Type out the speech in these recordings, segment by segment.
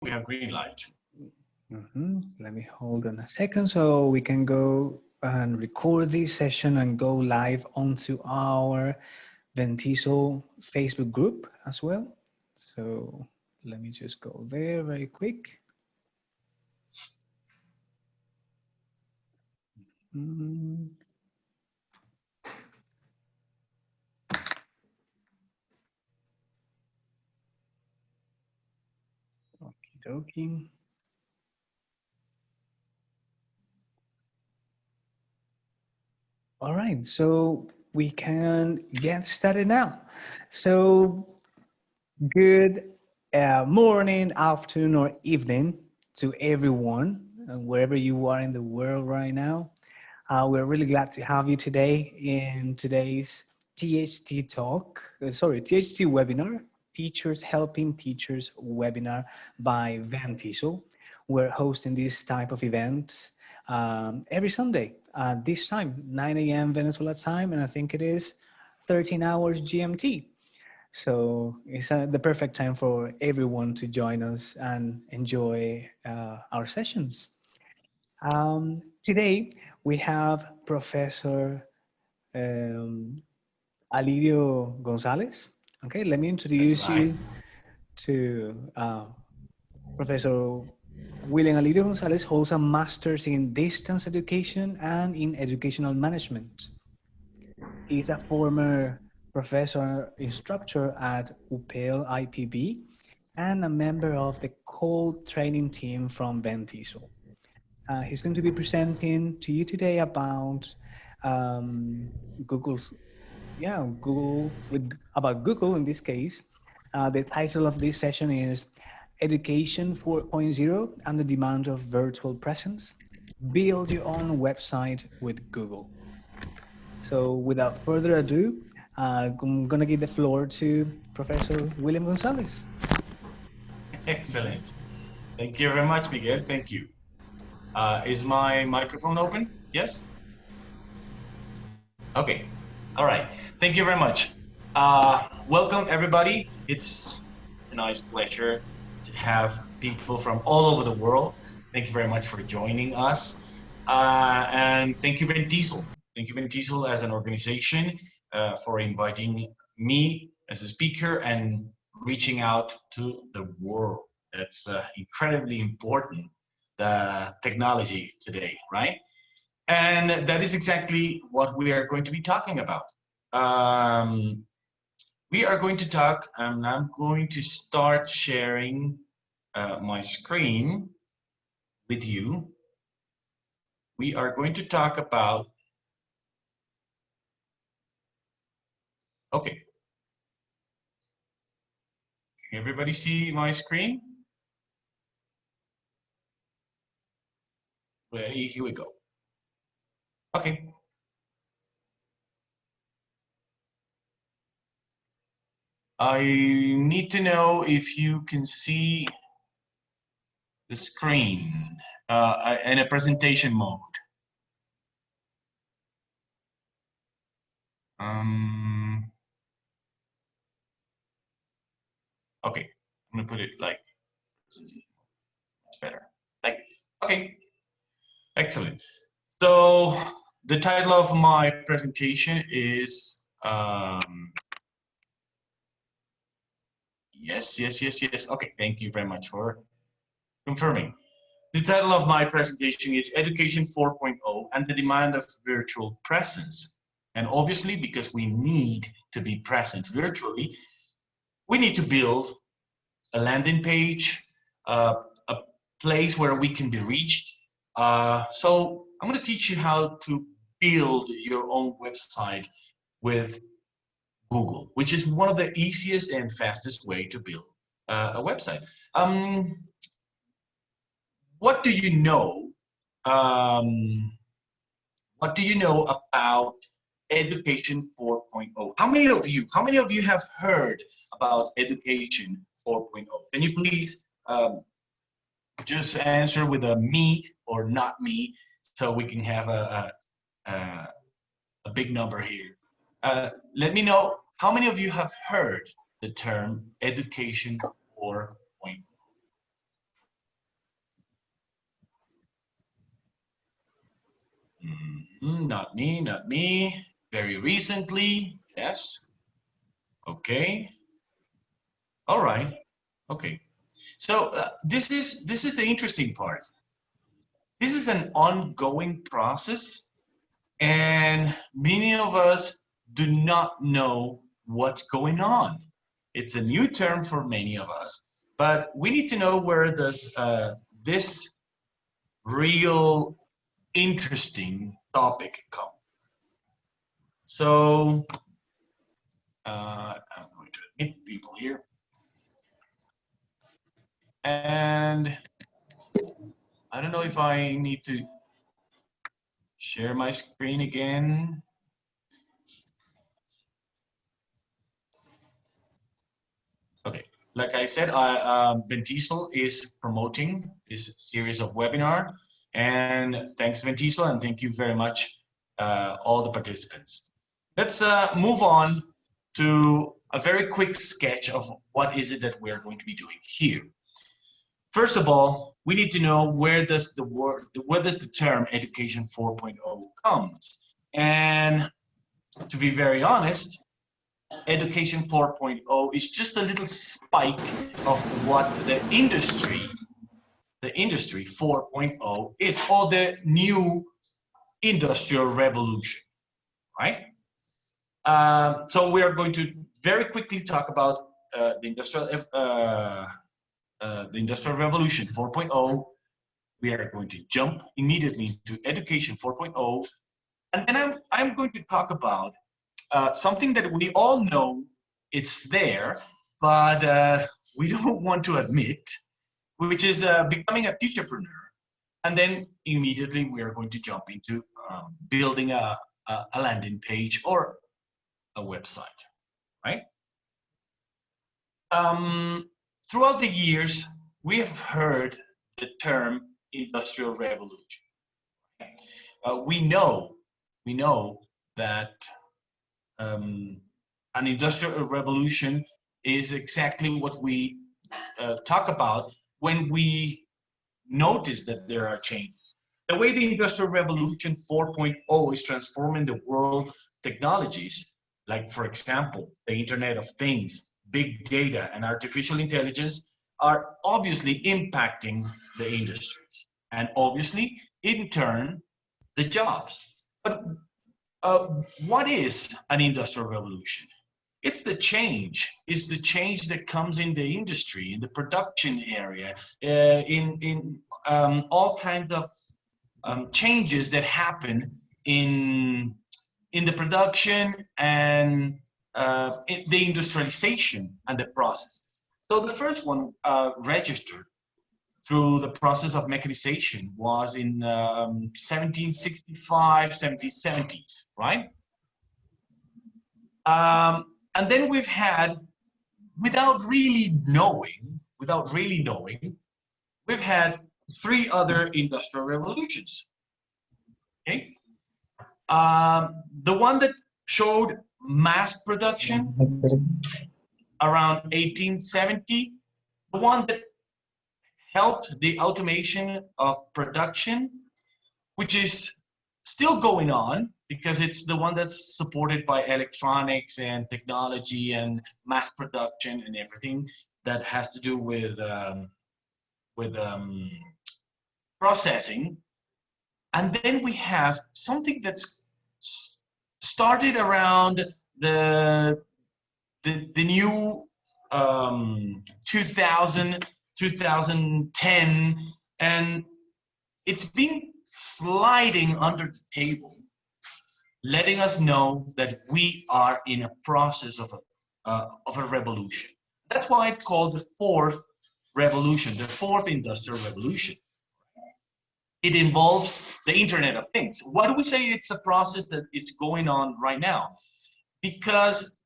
We have green light. Let me hold on a second so we can go and record this session and go live onto our VENTESOL Facebook group as well. So let me just go there very quick. Okie dokie. All right, so we can get started now. So good morning, afternoon, or evening to everyone, wherever you are in the world right now. We're really glad to have you today in today's THT talk, THT webinar, Teachers Helping Teachers webinar by VENTESOL. We're hosting this type of event every Sunday this time, 9 a.m. Venezuela time, and I think it is 13 hours GMT. So it's the perfect time for everyone to join us and enjoy our sessions. Today we have Professor um, Alirio Gonzalez. Okay, let me That's introduce right. you to Professor William Alirio Gonzalez holds a master's in distance education and in educational management. He's a former professor instructor at UPEL-IPB and a member of the cold training team from VENTESOL. He's going to be presenting to you today about um, Google's, about Google in this case. The title of this session is Education 4.0 and the Demand of Virtual Presence. Build your own website with Google. So without further ado, I'm going to give the floor to Professor William Gonzalez. Excellent. Thank you very much, Miguel. Thank you. Is my microphone open? Yes? Okay. All right. Thank you very much. Welcome, everybody. It's a nice pleasure to have people from all over the world. Thank you very much for joining us. And thank you, VENTESOL. Thank you, VENTESOL, as an organization for inviting me as a speaker and reaching out to the world. That's incredibly important, the technology today, right? And that is exactly what we are going to be talking about. Um, we are going to talk, and I'm going to start sharing my screen with you. We are going to talk about, okay. Can everybody see my screen? Ready? Here we go. Okay. I need to know if you can see the screen in a presentation mode. Okay, I'm gonna put it like much better, like this. Okay, excellent. So the title of my presentation is yes. Okay, thank you very much for confirming. The title of my presentation is Education 4.0 and the Demand of Virtual Presence. And obviously, because we need to be present virtually, we need to build a landing page, a place where we can be reached. So I'm going to teach you how to build your own website with Google, which is one of the easiest and fastest way to build a website. What do you know? What do you know about Education 4.0? How many of you have heard about Education 4.0? Can you please just answer with a me or not me, so we can have a big number here. Let me know how many of you have heard the term Education 4.0. Not me, not me. Very recently, yes. Okay. All right. Okay. So this is the interesting part. This is an ongoing process, and many of us do not know what's going on. It's a new term for many of us, but we need to know where does this real interesting topic come. So I'm going to admit people here, and I don't know if I need to share my screen again. Okay, like I said, VENTESOL is promoting this series of webinar, and thanks VENTESOL, and thank you very much, all the participants. Let's move on to a very quick sketch of what is it that we're going to be doing here. First of all, we need to know where does the term Education 4.0 comes, and to be very honest, Education 4.0 is just a little spike of what the industry 4.0 is, or the new industrial revolution, right? So we are going to very quickly talk about the industrial revolution 4.0. We are going to jump immediately into Education 4.0, and then I'm going to talk about something that we all know it's there, but we don't want to admit, which is becoming a teacherpreneur. And then immediately we are going to jump into building a landing page or a website, right? Throughout the years, we have heard the term industrial revolution. We know that an industrial revolution is exactly what we talk about when we notice that there are changes. The way the industrial revolution 4.0 is transforming the world technologies, like for example, the Internet of Things, big data, and artificial intelligence, are obviously impacting the industries, and obviously, in turn, the jobs. But what is an industrial revolution? It's the change. It's the change that comes in the industry, in the production area, in all kinds of changes that happen in the production and in the industrialization and the process. So the first one registered through the process of mechanization was in 1765, 1770s, right? And then we've had, without really knowing, we've had 3 other industrial revolutions. Okay, the one that showed mass production around 1870, the one that helped the automation of production, which is still going on because it's the one that's supported by electronics and technology and mass production and everything that has to do with processing. And then we have something that's started around the new 2000, 2010, and it's been sliding under the table, letting us know that we are in a process of a revolution. That's why it's called the 4th revolution, the 4th industrial revolution. It involves the Internet of Things. Why do we say it's a process that is going on right now? Because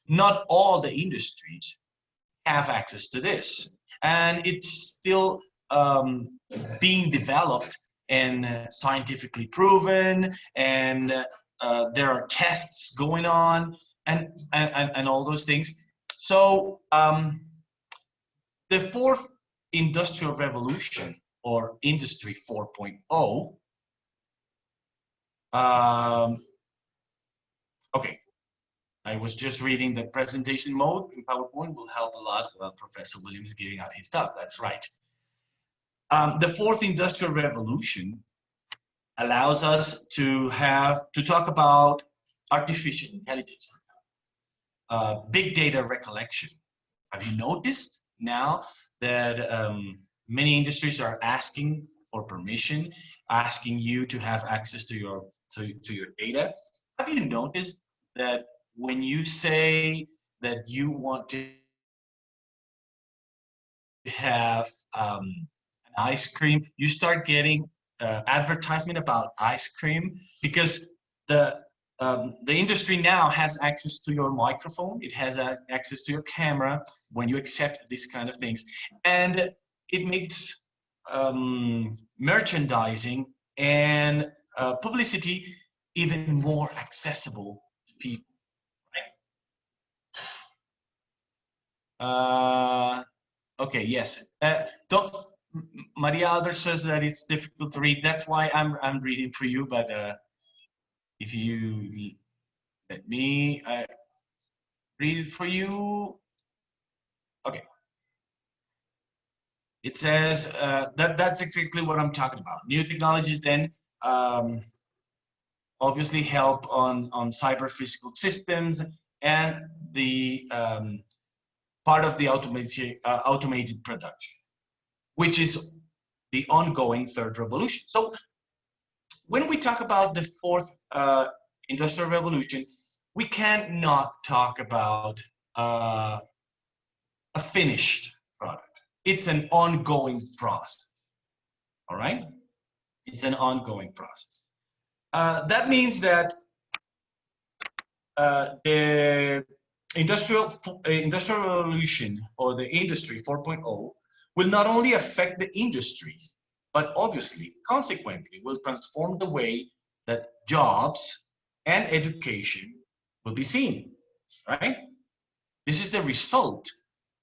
not all the industries have access to this, and it's still being developed and scientifically proven, and there are tests going on and all those things. So the 4th industrial revolution, or industry 4.0, Okay, I was just reading that presentation mode in PowerPoint will help a lot while Professor Williams is giving out his talk. That's right. The fourth industrial revolution allows us to talk about artificial intelligence, big data recollection. Have you noticed now that many industries are asking for permission, asking you to have access to your data? Have you noticed that when you say that you want to have an ice cream, you start getting advertisement about ice cream because the industry now has access to your microphone, it has access to your camera when you accept these kind of things, and it makes merchandising and publicity even more accessible to people. Right? Okay, yes. Don't, Maria Albert says that it's difficult to read. That's why I'm reading for you. But if you let me read it for you. Okay. It says that's exactly what I'm talking about. New technologies then obviously help on cyber physical systems and the part of the automated production, which is the ongoing third revolution. So when we talk about the fourth industrial revolution, we cannot talk about a finished product. It's an ongoing process. All right? It's an ongoing process. That means that the industrial revolution or the industry 4.0 will not only affect the industry, but obviously, consequently, will transform the way that jobs and education will be seen, right? This is the result.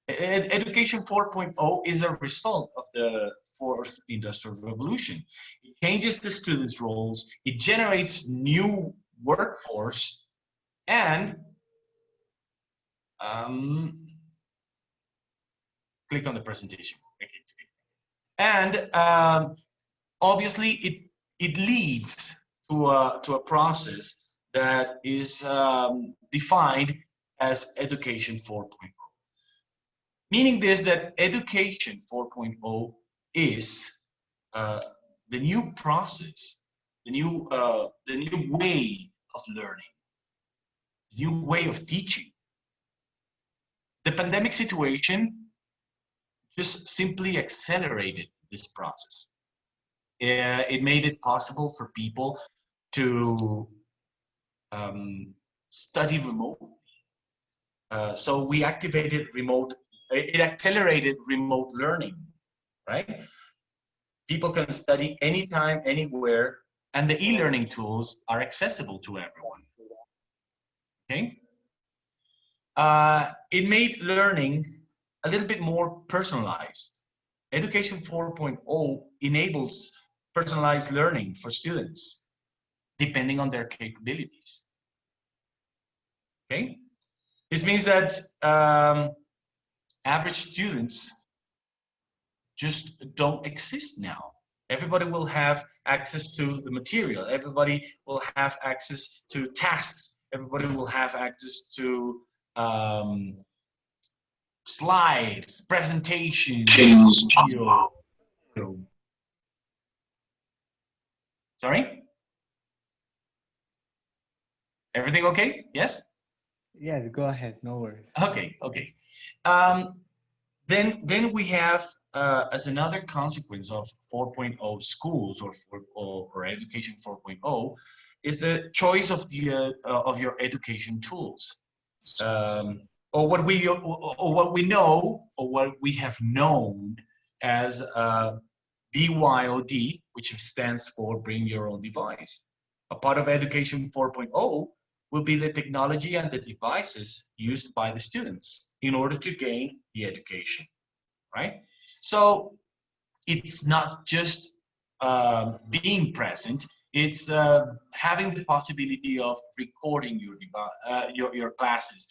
Education 4.0 is a result of the fourth industrial revolution. It changes the students' roles, it generates new workforce, and click on the presentation. And obviously, it leads to a process that is defined as Education 4.0. Meaning this, that Education 4.0 is the new process, the new way of learning, the new way of teaching. The pandemic situation just simply accelerated this process. It made it possible for people to study remotely. So we activated remote, it accelerated remote learning, right? People can study anytime, anywhere, and the e-learning tools are accessible to everyone, okay? It made learning a little bit more personalized. Education 4.0 enables personalized learning for students, depending on their capabilities. Okay? This means that average students just don't exist now. Everybody will have access to the material. Everybody will have access to tasks. Everybody will have access to slides, presentations, video. Sorry? Everything okay? Yes? Yeah, go ahead. No worries. Okay, okay. Then we have, as another consequence of 4.0 schools or education 4.0, is the choice of your education tools, or what we know or what we have known as BYOD, which stands for Bring Your Own Device. A part of Education 4.0 will be the technology and the devices used by the students in order to gain the education, right? So it's not just being present, It's having the possibility of recording your classes,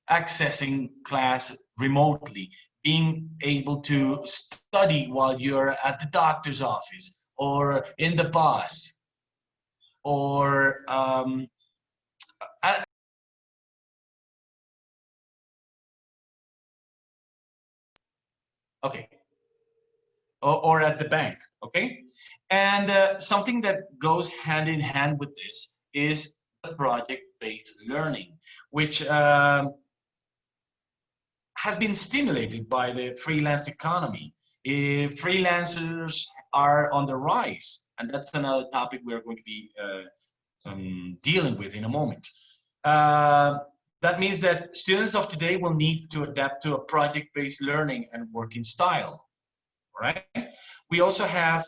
accessing class remotely, being able to study while you're at the doctor's office or in the bus, or at, okay, or at the bank, okay? And something that goes hand in hand with this is project-based learning, which has been stimulated by the freelance economy. If freelancers are on the rise, and that's another topic we're going to be dealing with in a moment. That means that students of today will need to adapt to a project-based learning and working style, right? We also have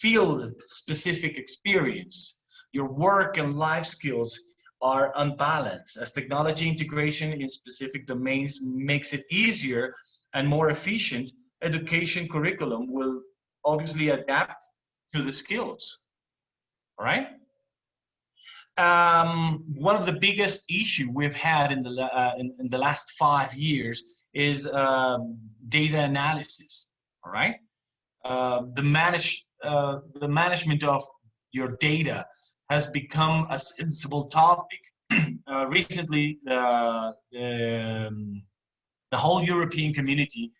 field-specific experience. Your work and life skills are unbalanced as technology integration in specific domains makes it easier and more efficient. Education curriculum will obviously adapt to the skills, all right? One of the biggest issue we've had in the last 5 years is data analysis, all right? The management of your data has become a sensible topic. Recently, the whole European community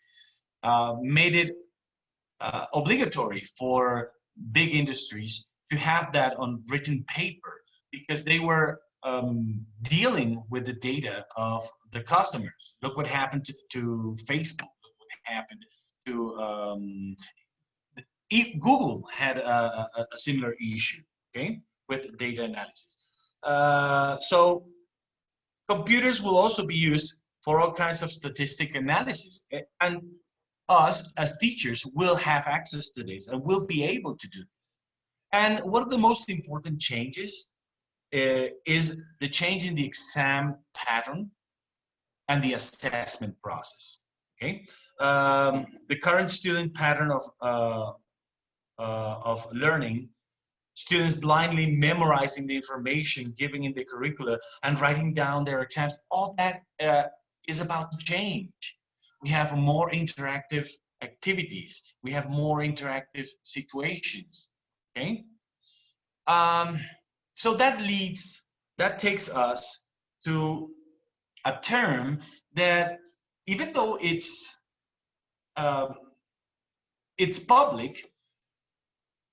made it obligatory for big industries to have that on written paper because they were dealing with the data of the customers. Look what happened to Facebook. Look what happened to Google had a similar issue, okay, with data analysis. So computers will also be used for all kinds of statistic analysis, and us as teachers will have access to this and will be able to do this. And one of the most important changes is the change in the exam pattern and the assessment process. Okay, the current student pattern of learning, students blindly memorizing the information, giving in the curricula, and writing down their exams, all that is about to change. We have more interactive activities. We have more interactive situations, okay? So that takes us to a term that, even though it's public,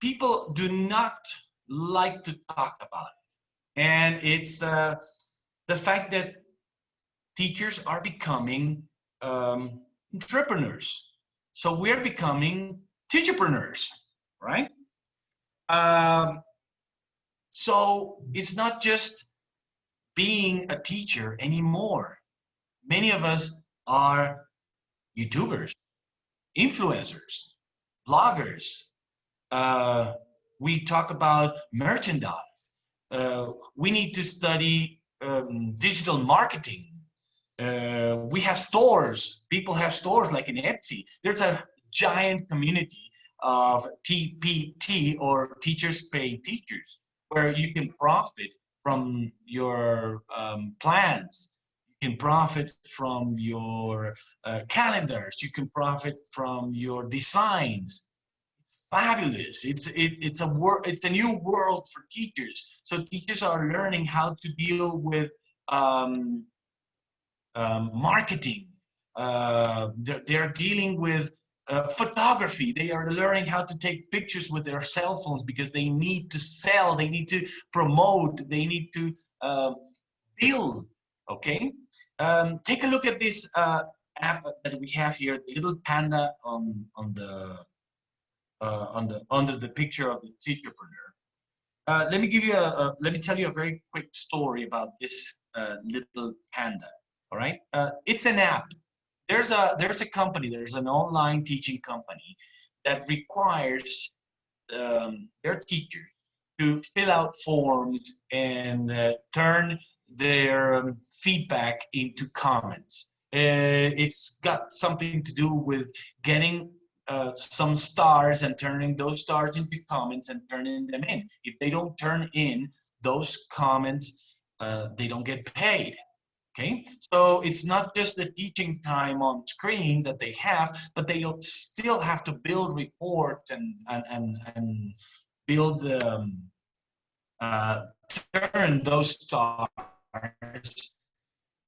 people do not like to talk about it. And it's the fact that teachers are becoming entrepreneurs. So we're becoming teacherpreneurs, right? So it's not just being a teacher anymore. Many of us are YouTubers, influencers, bloggers. We talk about merchandise. We need to study digital marketing. We have stores. People have stores like in Etsy. There's a giant community of TPT, or teachers pay teachers, where you can profit from your plans. You can profit from your calendars. You can profit from your designs. It's fabulous. It's a new world for teachers. So teachers are learning how to deal with marketing. They're dealing with photography. They are learning how to take pictures with their cell phones because they need to sell, they need to promote, they need to build, okay? Take a look at this app that we have here, the little panda under the picture of the teacherpreneur. Let me tell you a very quick story about this little panda. All right, it's an app. There's a company. There's an online teaching company that requires their teachers to fill out forms and turn their feedback into comments. It's got something to do with getting some stars and turning those stars into comments and turning them in. If they don't turn in those comments, they don't get paid. Okay, so it's not just the teaching time on screen that they have, but they still have to build reports and build uh, turn those stars,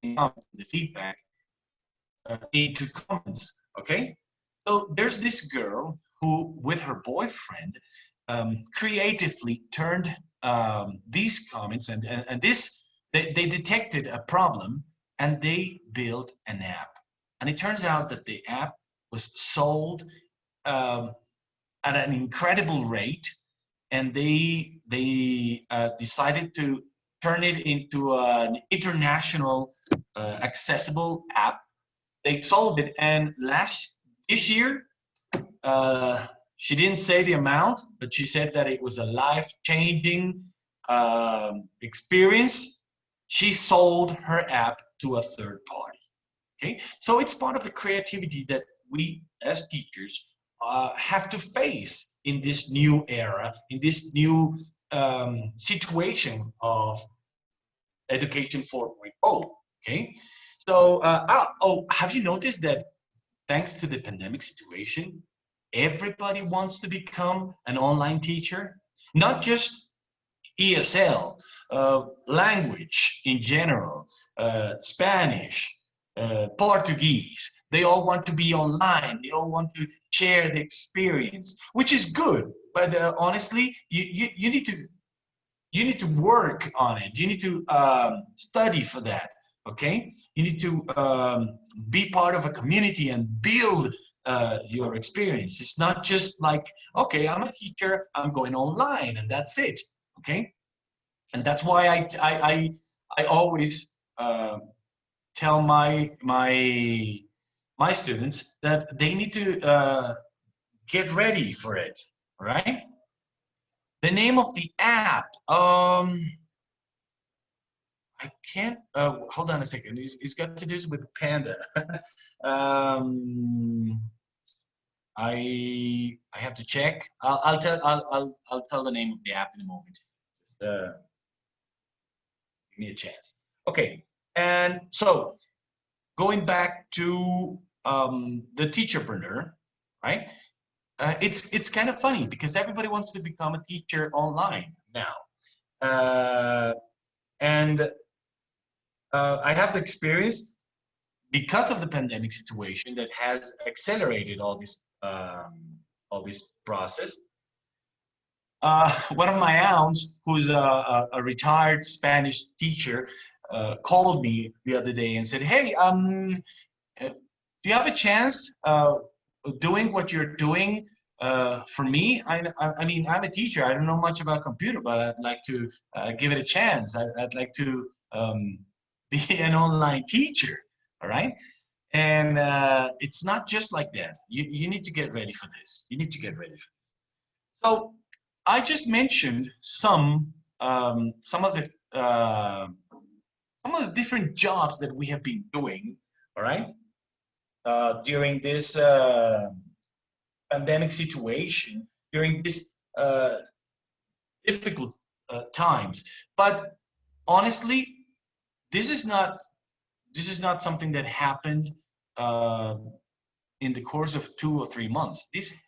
the feedback, into comments. Okay, so there's this girl who, with her boyfriend, creatively turned these comments and this. They detected a problem and they built an app. And it turns out that the app was sold at an incredible rate, and they decided to turn it into an international accessible app. They sold it, and this year, she didn't say the amount, but she said that it was a life-changing experience. She sold her app to a third party. Okay, so it's part of the creativity that we as teachers have to face in this new era, in this new situation of education 4.0. Okay, so have you noticed that thanks to the pandemic situation, everybody wants to become an online teacher? Not just ESL, language in general, Spanish, Portuguese. They all want to be online. They all want to share the experience, which is good. But honestly, you need to work on it. You need to study for that. Okay, you need to be part of a community and build your experience. It's not just like, okay, I'm a teacher, I'm going online, and that's it. Okay, and that's why I always tell my students that they need to get ready for it. Right? The name of the app. I can't. Hold on a second. It's got to do with Panda. I have to check. I'll tell the name of the app in a moment. Give me a chance. Okay, and so going back to the teacherpreneur, right? It's kind of funny because everybody wants to become a teacher online now, and I have the experience because of the pandemic situation that has accelerated all this process. One of my aunts, who's a retired Spanish teacher, called me the other day and said, "Hey, do you have a chance doing what you're doing for me? I mean, I'm a teacher. I don't know much about computer, but I'd like to give it a chance. I'd like to be an online teacher." All right. And it's not just like that. You need to get ready for this. You need to get ready for this. So I just mentioned some of the different jobs that we have been doing. All right. During this pandemic situation, during this difficult times. But honestly, this is not something that happened in the course of 2 or 3 months. This is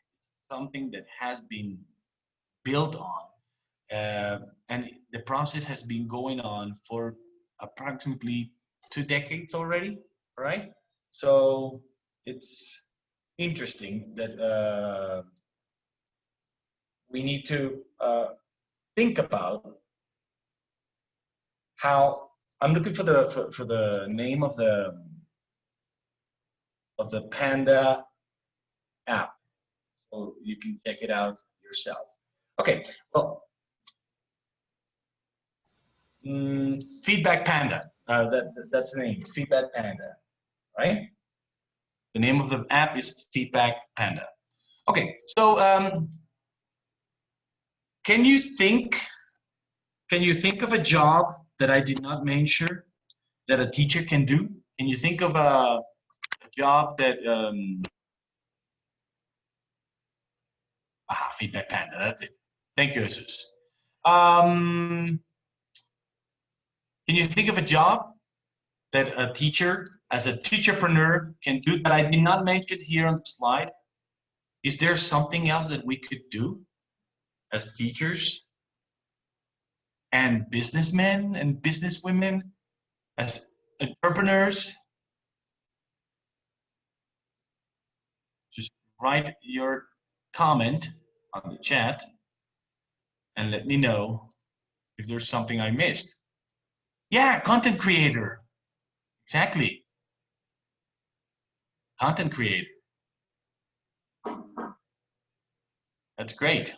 something that has been built on, and the process has been going on for approximately 2 decades already, right? So it's interesting that we need to think about how. I'm looking for the name of the Panda app, so you can check it out yourself. Okay, well, Feedback Panda. That's the name, Feedback Panda, right? The name of the app is Feedback Panda. Okay, so can you think of a job that I did not mention that a teacher can do? Can you think of a job that Feedback Panda. That's it. Thank you, Jesus. Can you think of a job that a teacher, as a teacherpreneur, can do that I did not mention here on the slide? Is there something else that we could do as teachers and businessmen and businesswomen, as entrepreneurs? Just write your comment on the chat and let me know if there's something I missed. Yeah, content creator. Exactly. Content creator. That's great.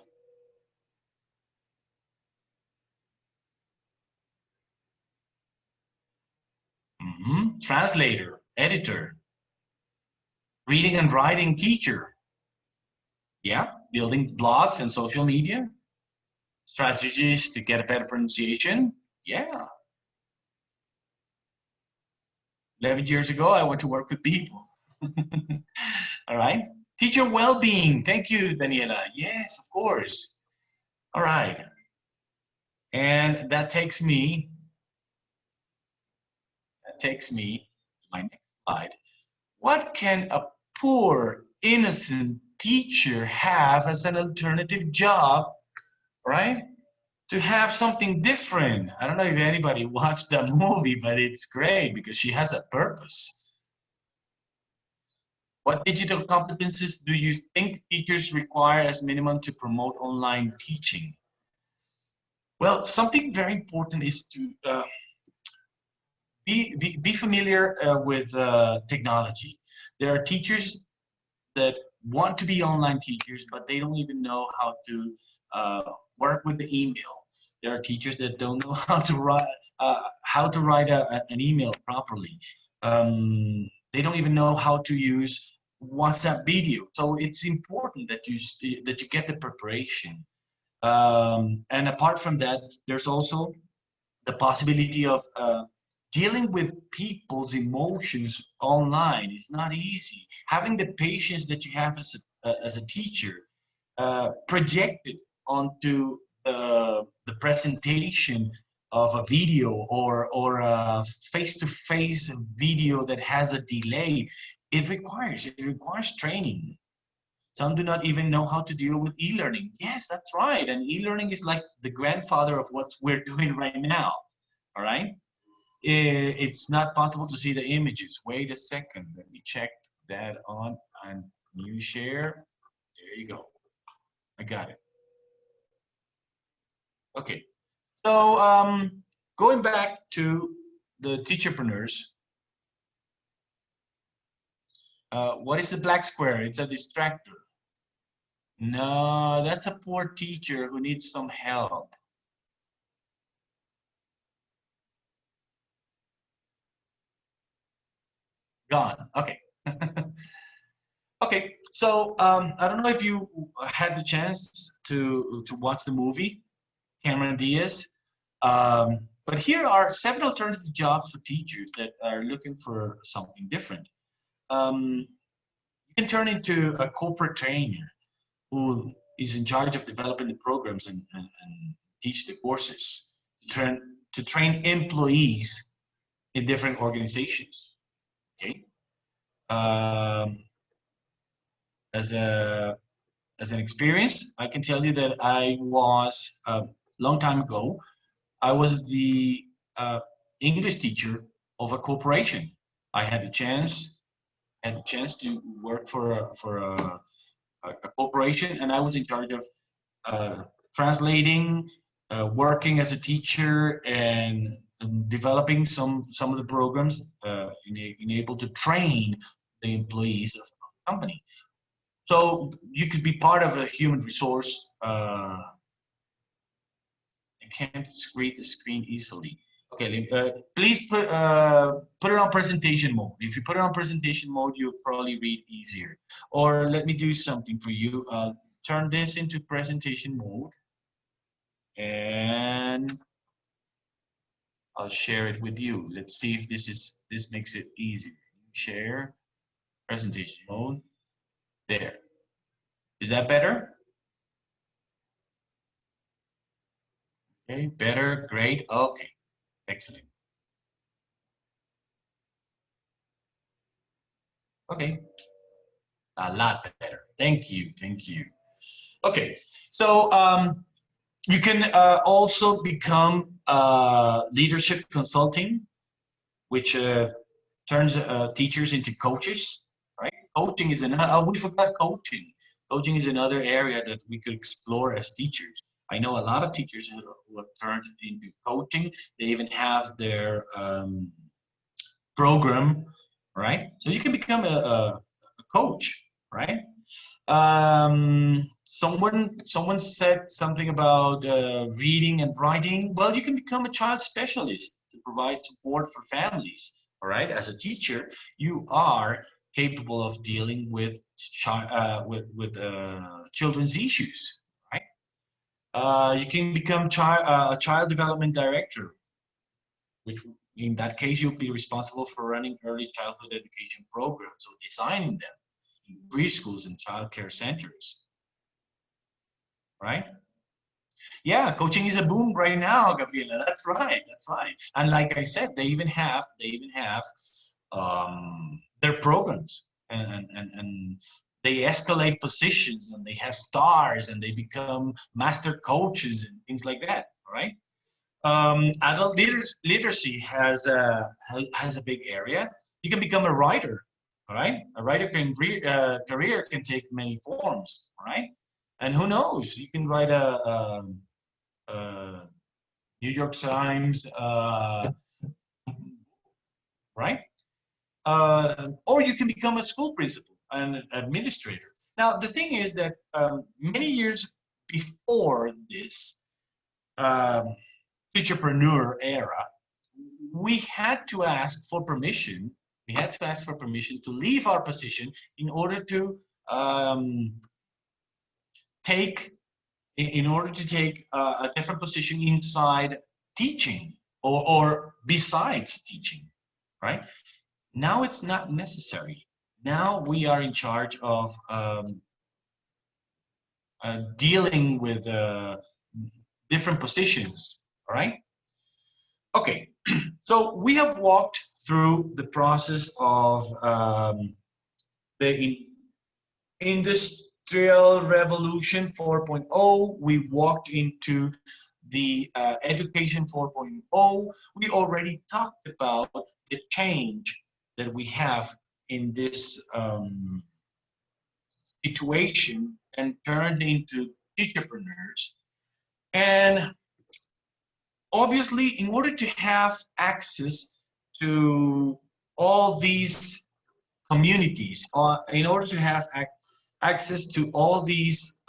Translator, editor, reading and writing teacher. Yeah, building blogs and social media. Strategies to get a better pronunciation. Yeah. 11 years ago, I went to work with people. All right. Teacher well-being. Thank you, Daniela. Yes, of course. All right. And that takes me to my next slide. What can a poor, innocent teacher have as an alternative job, right? To have something different. I don't know if anybody watched that movie, but it's great because she has a purpose. What digital competencies do you think teachers require as minimum to promote online teaching? Well, something very important is to be familiar with technology. There are teachers that want to be online teachers, but they don't even know work with the email. There are teachers that don't know how to write an email properly. They don't even know how to use WhatsApp video. So it's important that you get the preparation. And apart from that, there's also the possibility of dealing with people's emotions online is not easy. Having the patience that you have as a teacher projected onto the presentation of a video or a face-to-face video that has a delay, it requires training. Some do not even know how to deal with e-learning. Yes, that's right. And e-learning is like the grandfather of what we're doing right now. All right. It's not possible to see the images. Wait a second. Let me check that on and new share. There you go. I got it. Okay. So going back to the teacherpreneurs, what is the black square? It's a distractor. No, that's a poor teacher who needs some help. Gone. Okay. Okay. So I don't know if you had the chance to watch the movie Cameron Diaz, but here are 7 alternative jobs for teachers that are looking for something different. You can turn into a corporate trainer who is in charge of developing the programs and teach the courses to train employees in different organizations. Okay. As an experience, I can tell you that I was a long time ago. I was the English teacher of a corporation. I had the chance to work for a corporation, and I was in charge of translating, working as a teacher, and developing some of the programs in able to train the employees of the company. So you could be part of a human resource. I can't read the screen easily. Okay, please put it on presentation mode. If you put it on presentation mode, you'll probably read easier. Or let me do something for you. Turn this into presentation mode, and I'll share it with you. Let's see if this makes it easier. Share presentation mode. There. Is that better? Okay, better, great. Okay, excellent. Okay, a lot better. Thank you, thank you. Okay, so you can also become leadership consulting, which turns teachers into coaches, right? Coaching is another, we forgot coaching. Coaching is another area that we could explore as teachers. I know a lot of teachers who have turned into coaching. They even have their program, right? So you can become a coach, right? Someone said something about reading and writing. Well, you can become a child specialist to provide support for families. All right, as a teacher, you are capable of dealing with children's issues, right? You can become a child development director, which in that case you'll be responsible for running early childhood education programs, so designing them in preschools and childcare centers, right? Yeah, coaching is a boom right now, Gabriela. That's right. That's right. And like I said, they even have their programs, and they escalate positions, and they have stars, and they become master coaches and things like that. Right? Adult literacy has a big area. You can become a writer. All right, a writer career can take many forms. All right, and who knows? You can write a New York Times, right? Or you can become a school principal, an administrator. Now, the thing is that many years before this um, teacherpreneur era, we had to ask for permission. We had to ask for permission to leave our position in order to um, take in order to take a different position inside teaching or besides teaching, right? Now it's not necessary. Now we are in charge of dealing with different positions, all right? Okay, so we have walked through the process of the Industrial Revolution 4.0. We walked into the Education 4.0. We already talked about the change that we have in this situation and turned into teacherpreneurs. And obviously, in order to have access to all these communities, in order to have access to all these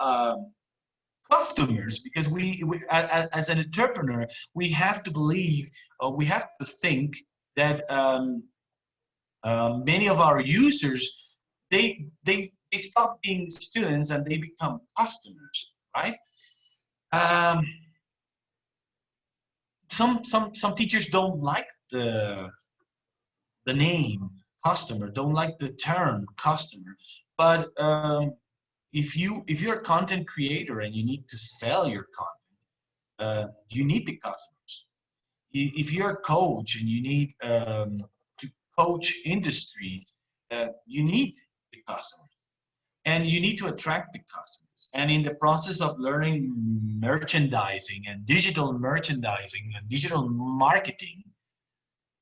customers, because as an entrepreneur, we have to believe, we have to think that many of our users, they stop being students and they become customers, right? Um, some teachers don't like the name customer, don't like the term customer, but if you're a content creator and you need to sell your content, you need the customers. If you're a coach and you need to coach industry, you need the customers, and you need to attract the customers. And in the process of learning merchandising and digital marketing,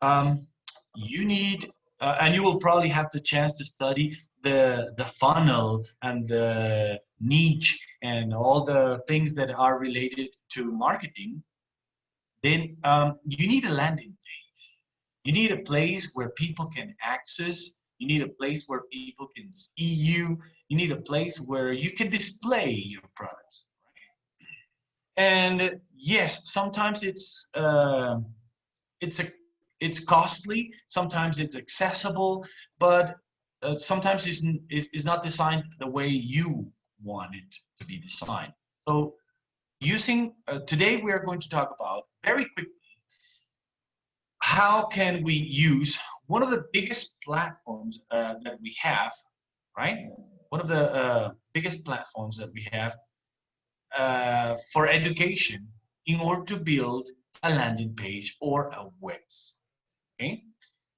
um, you need, and you will probably have the chance to study the funnel and the niche and all the things that are related to marketing. Then you need a landing page. You need a place where people can access. You need a place where people can see you. You need a place where you can display your products. And yes, sometimes it's a it's costly. Sometimes it's accessible, but sometimes it's not designed the way you want it to be designed. So using today we are going to talk about very quickly how can we use one of the biggest platforms that we have, right? One of the biggest platforms that we have for education, in order to build a landing page or a website. Okay,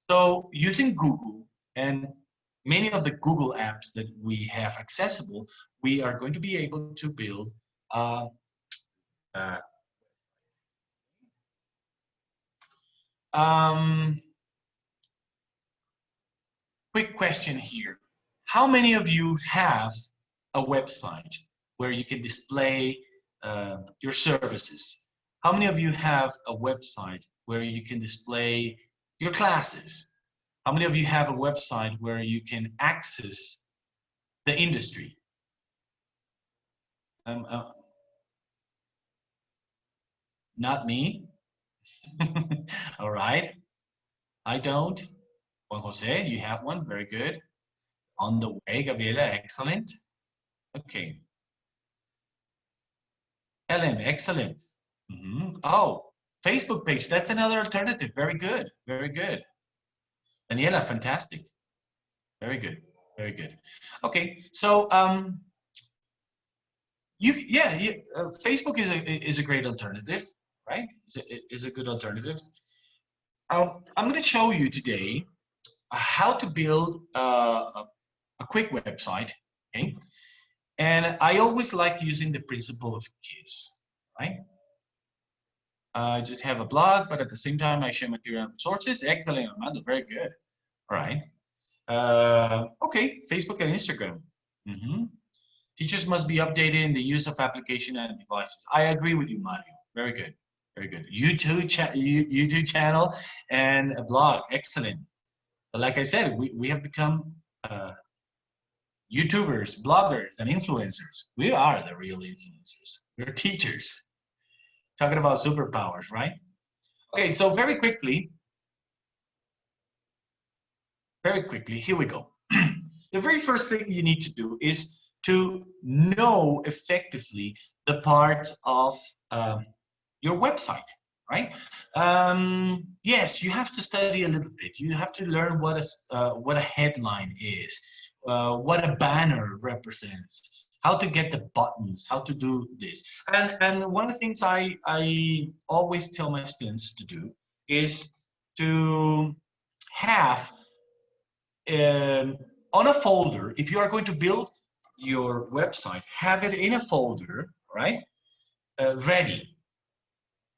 so using Google and many of the Google apps that we have accessible, we are going to be able to build uh, uh, um, quick question here. How many of you have a website where you can display your services? How many of you have a website where you can display your classes? How many of you have a website where you can access the industry? Um, uh, Not me. All right. I don't. Juan Jose, you have one. Very good. On the way, Gabriela. Excellent. Okay. Ellen, excellent. Oh, Facebook page. That's another alternative. Very good. Very good. Daniela, fantastic. Very good. Very good. Okay. So, Facebook is a great alternative, right? Is a good alternative. I'm going to show you today how to build a quick website. Okay. And I always like using the principle of KISS, right? I just have a blog, but at the same time, I share material and sources. Excellent, Armando, very good. All right. Okay, Facebook and Instagram. Teachers must be updated in the use of application and devices. I agree with you, Mario. Very good, very good. YouTube channel and a blog, excellent. But like I said, we have become YouTubers, bloggers, and influencers. We are the real influencers. We're teachers. Talking about superpowers, right? Okay, so very quickly, here we go. The very first thing you need to do is to know effectively the parts of your website, right? Yes, you have to study a little bit. You have to learn what a headline is, what a banner represents, how to get the buttons, how to do this. And one of the things I always tell my students to do is to have on a folder, if you are going to build your website, have it in a folder, right? Ready.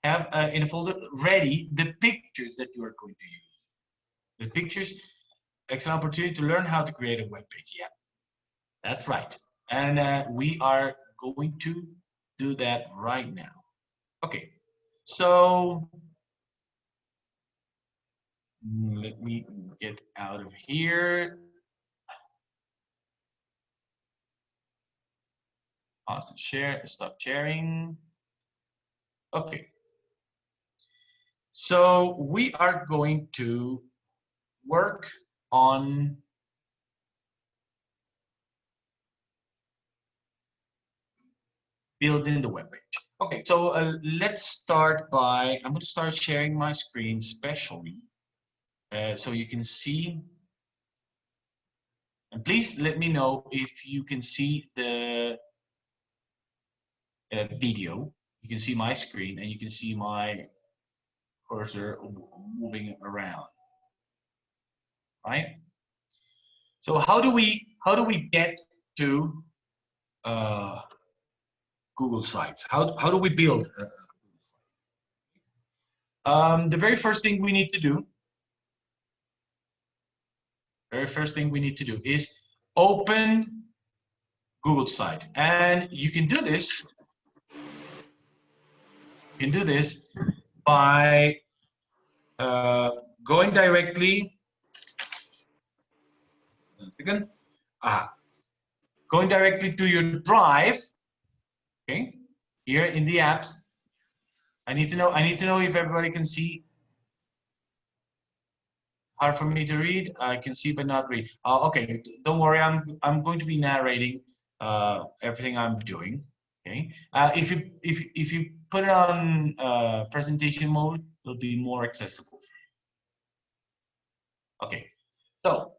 Have in a folder ready the pictures that you are going to use. The pictures, excellent opportunity to learn how to create a web page. Yeah, that's right. And we are going to do that right now. Okay, so let me get out of here. Awesome. Share, stop sharing. Okay. So we are going to work on building the web page. Okay, so let's start by, I'm going to start sharing my screen specially so you can see. And please let me know if you can see the video. You can see my screen and you can see my cursor moving around, right? So how do we get to Google Sites? How do we build? The very first thing we need to do. Is open Google Site, and you can do this. You can do this by going directly. Going directly to your drive. Okay, here in the apps. I need to know if everybody can see. Hard for me to read. I can see but not read. Okay, don't worry. I'm going to be narrating everything I'm doing. Okay. If you put it on presentation mode, it'll be more accessible. Okay. So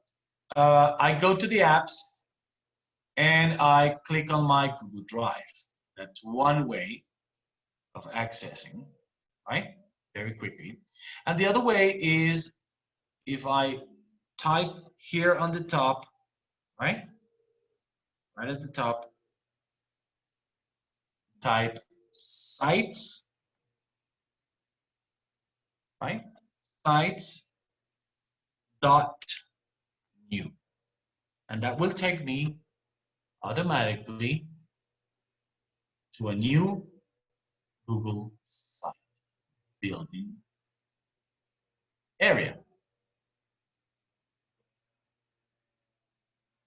I go to the apps and I click on my Google Drive. That's one way of accessing, right? Very quickly. And the other way is if I type here on the top, right? Right at the top, type sites, right? Sites dot new. And that will take me automatically to a new Google site building area.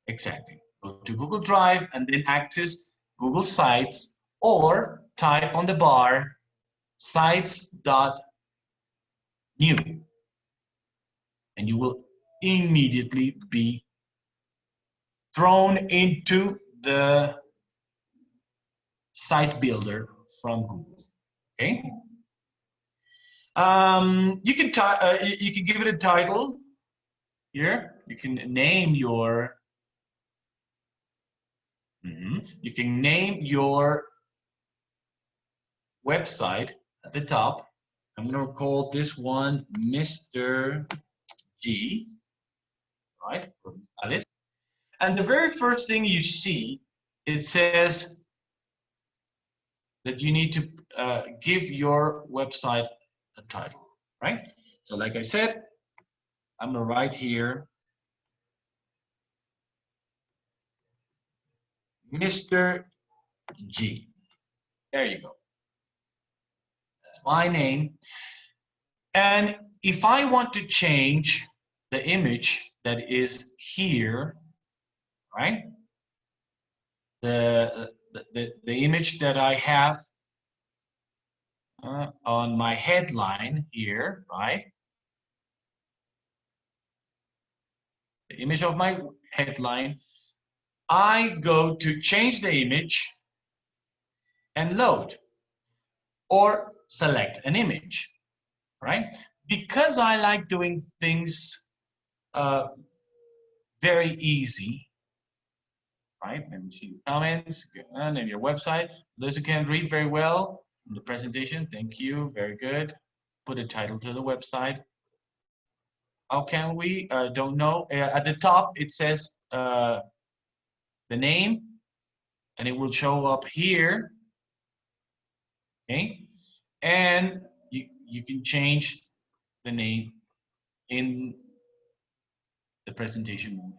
Exactly. Go to Google Drive and then access Google Sites or type on the bar sites.new and you will immediately be thrown into the site builder from Google. Okay. You can give it a title here. You can name your you can name your website at the top. I'm going to call this one Mr. G, right? Gonzalez. And the very first thing you see, it says that you need to give your website a title, right? So like I said, I'm going to write here Mr. G. There you go. That's my name. And if I want to change the image that is here, right? The image that I have on my headline here, right? The image of my headline, I go to change the image and load or select an image, right? Because I like doing things very easy, right? Let me see the comments and your website. Those who can read very well the presentation, thank you, very good. Put a title to the website. How can we? Don't know. At the top it says the name, and it will show up here. Okay, and you can change the name in the presentation.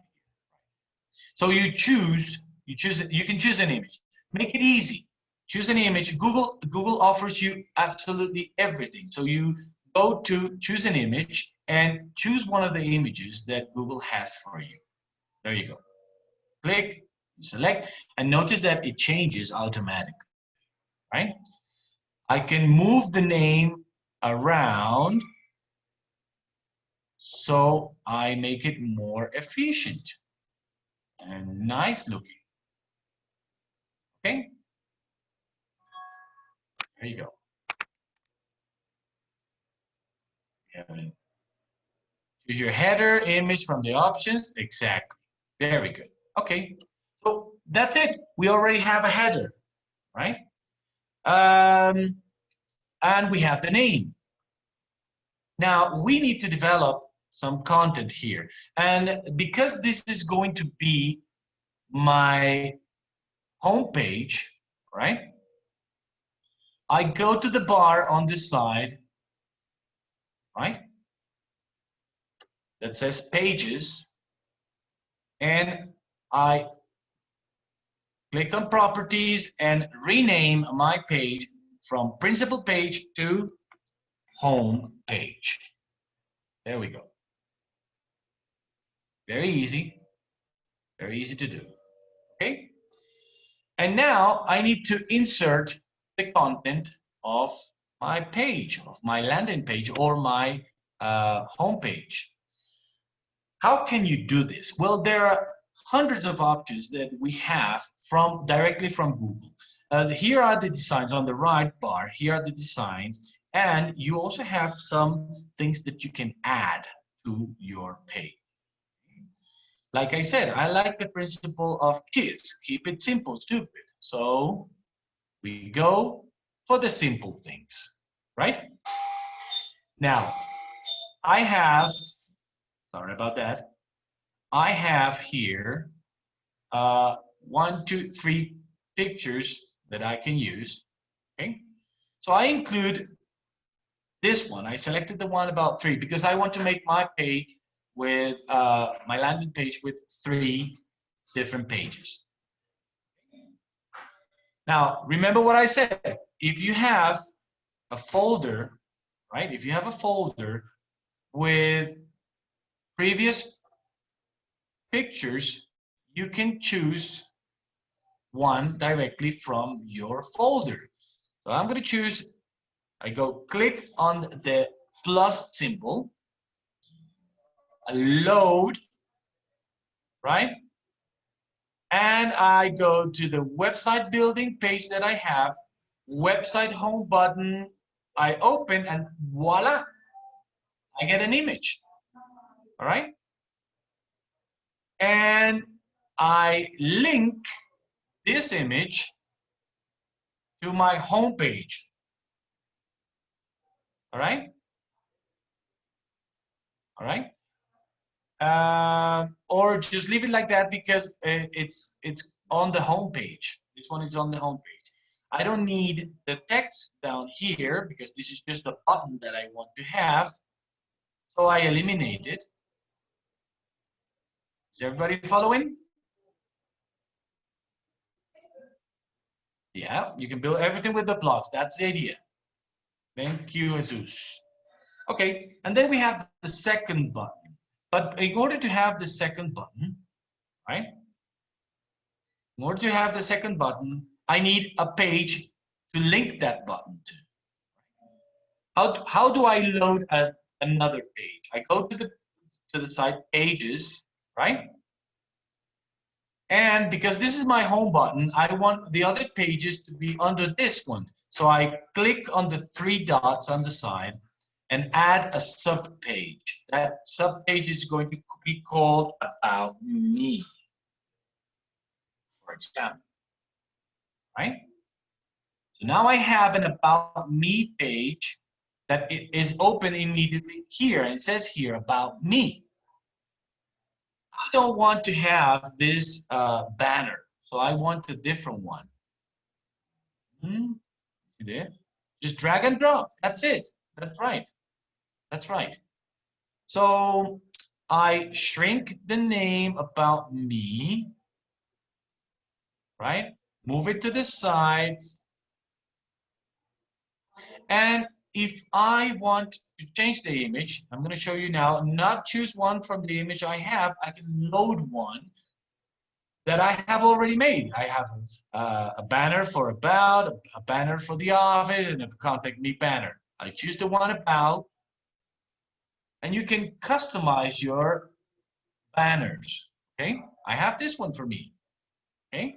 So you can choose an image. Make it easy. Choose an image. Google offers you absolutely everything. So you go to choose an image and choose one of the images that Google has for you. There you go. Click, select, and notice that it changes automatically, right? I can move the name around so I make it more efficient and nice looking. Okay? There you go. Choose your header image from the options. Exactly. Very good. Okay. So that's it. We already have a header, right? And we have the name. Now we need to develop some content here. And because this is going to be my homepage, right? I go to the bar on this side, right? That says pages, and I click on properties and rename my page from principal page to home page. There we go. Very easy to do. Okay. And now I need to insert the content of my page, of my landing page or my home page. How can you do this? Well, there are hundreds of options that we have directly from Google. Here are the designs on the right bar. Here are the designs, and you also have some things that you can add to your page. Like I said, I like the principle of KISS, keep it simple, stupid. So we go for the simple things, right? Now, I have, sorry about that. I have here 1, 2, 3 pictures that I can use, okay? So I include this one. I selected the one about 3 because I want to make my page with my landing page with 3 different pages. Now, remember what I said. If you have a folder, right? If you have a folder with previous pictures, you can choose one directly from your folder. So I'm going to choose, I go click on the plus symbol, load, right? And I go to the website building page that I have, website home button, I open and voila, I get an image, all right? And I link this image to my home page, all right? All right? Or just leave it like that because it's on the home page. This one is on the home page. I don't need the text down here because this is just a button that I want to have. So I eliminate it. Is everybody following? Yeah, you can build everything with the blocks. That's the idea. Thank you, Jesus. Okay, and then we have the second button. But in order to have the second button, right? In order to have the second button, I need a page to link that button to. How do I load another page? I go to the site pages, right? And because this is my home button, I want the other pages to be under this one. So I click on the 3 dots on the side and add a sub page. That sub page is going to be called About Me, for example, right? So now I have an About Me page that is open immediately here. And it says here, About Me. I don't want to have this banner, so I want a different one. See there? Just drag and drop. That's it. That's right. That's right. So I shrink the name About Me, right? Move it to the sides. And if I want to change the image, I'm going to show you now, not choose one from the image I have. I can load one that I have already made. I have a banner for About, a banner for the office, and a Contact Me banner. I choose the one About, and you can customize your banners, okay? I have this one for me, okay?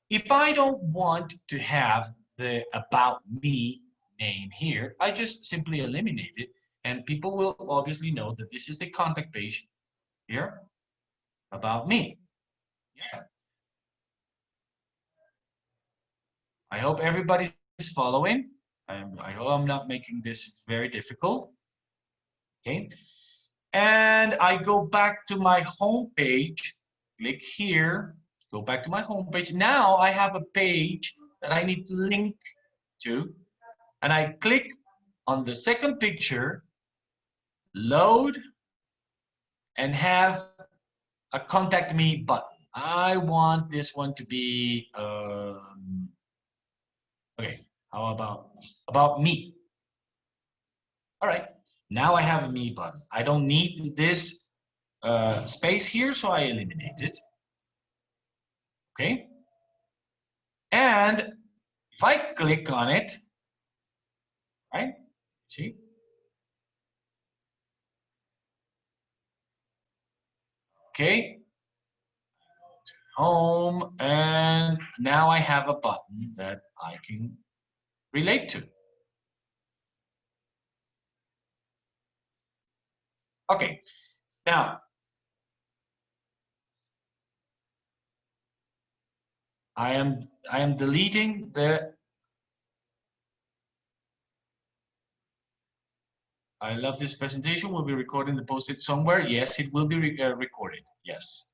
If I don't want to have the About Me name here, I just simply eliminate it, and people will obviously know that this is the contact page here, About Me. Yeah. I hope everybody's following. I hope I'm not making this very difficult. Okay. And I go back to my home page, click here, go back to my home page. Now I have a page that I need to link to, and I click on the second picture, load, and have a Contact Me button. I want this one to be, okay, how about me? All right, now I have a Me button. I don't need this space here, so I eliminate it. Okay, and if I click on it, right, see? Okay, home, and now I have a button that I can relate to. Okay, now I am deleting the I love this presentation. Will be recorded and posted somewhere. Yes, it will be recorded. Yes.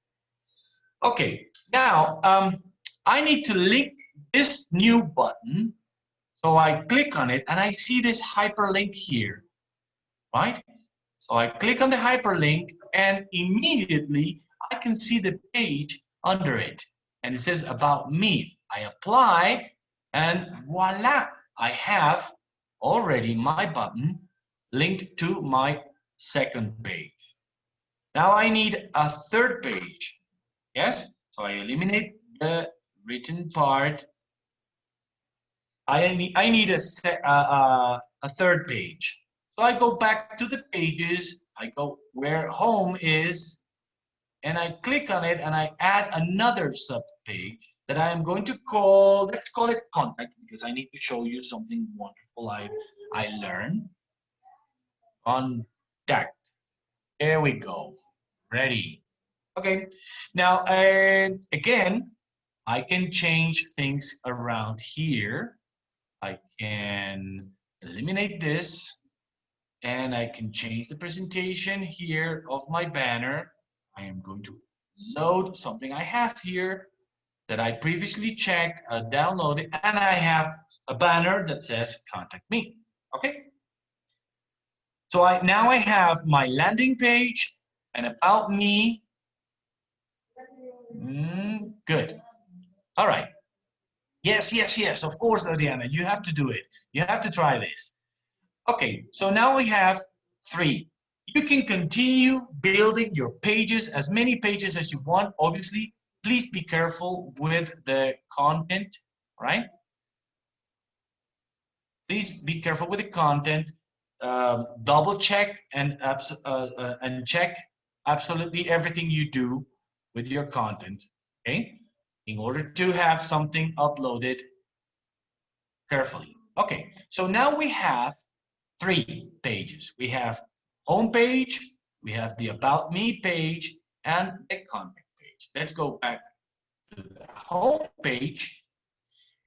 Okay. Now, I need to link this new button. So I click on it and I see this hyperlink here, right? So I click on the hyperlink and immediately I can see the page under it. And it says about me. I apply and voila, I have already my button linked to my second page. Now I need a third page. Yes, so I eliminate the written part. I need a third page. So I go back to the pages. I go where home is, and I click on it, and I add another sub page that I am going to call. Let's call it contact because I need to show you something wonderful I learned. Contact. There we go. Ready. Okay. Now, again, I can change things around here. I can eliminate this and I can change the presentation here of my banner. I am going to load something I have here that I previously checked, downloaded, and I have a banner that says contact me. Okay. So now I have my landing page and about me. Good. All right. Yes, yes, yes. Of course, Adriana, you have to do it. You have to try this. Okay, so now we have 3. You can continue building your pages, as many pages as you want. Obviously, please be careful with the content, right? Please be careful with the content. Double check and check absolutely everything you do with your content, okay? In order to have something uploaded carefully. Okay, so now we have 3 pages. We have home page, we have the about me page, and the contact page. Let's go back to the home page.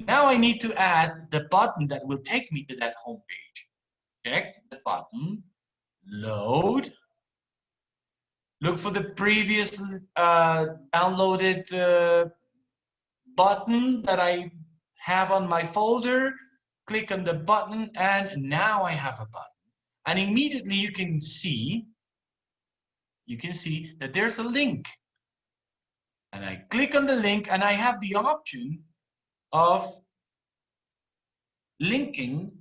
Now I need to add the button that will take me to that home page. Check the button, load, look for the previous downloaded button that I have on my folder, click on the button, and now I have a button. And immediately you can see that there's a link. And I click on the link and I have the option of linking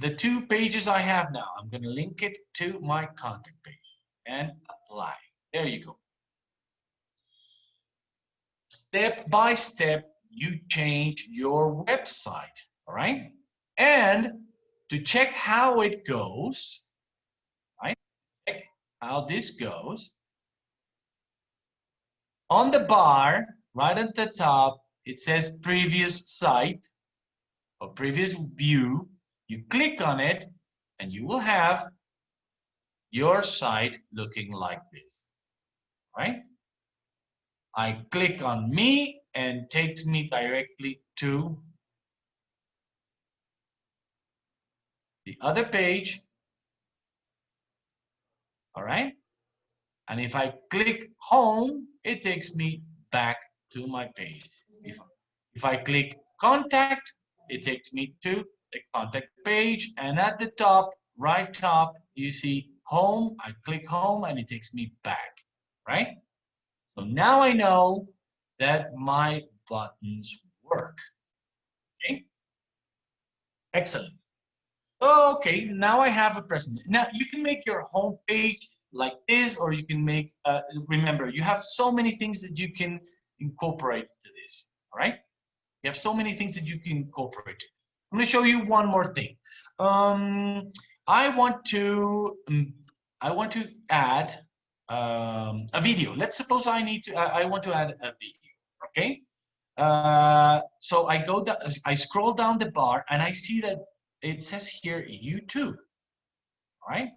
the 2 pages I have now. I'm going to link it to my contact page and apply. There you go. Step by step, you change your website, all right? And to check how it goes, right? Check how this goes. On the bar, right at the top, it says previous site or previous view. You click on it and you will have your site looking like this, right? I click on me and takes me directly to the other page, all right? And if I click home, it takes me back to my page. If I click contact, it takes me to the contact page. And at the top, right top, you see home. I click home and it takes me back, right? So now I know that my buttons work. Okay, excellent. Okay, now I have a presentation. Now you can make your home page like this, or you can make, remember, you have so many things that you can incorporate to this, all right? You have so many things that you can incorporate. I'm gonna show you one more thing. I want to add a video. Let's suppose I want to add a video, okay? So I scroll down the bar and I see that it says here YouTube, right?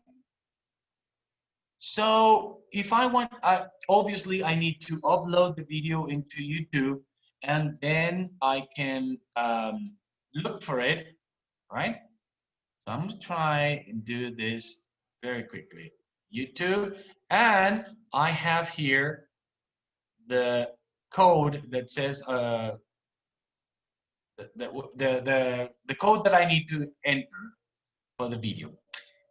So if I want, obviously I need to upload the video into YouTube and then I can look for it, right? So I'm going to try and do this very quickly. YouTube, and I have here the code that says the code that I need to enter for the video.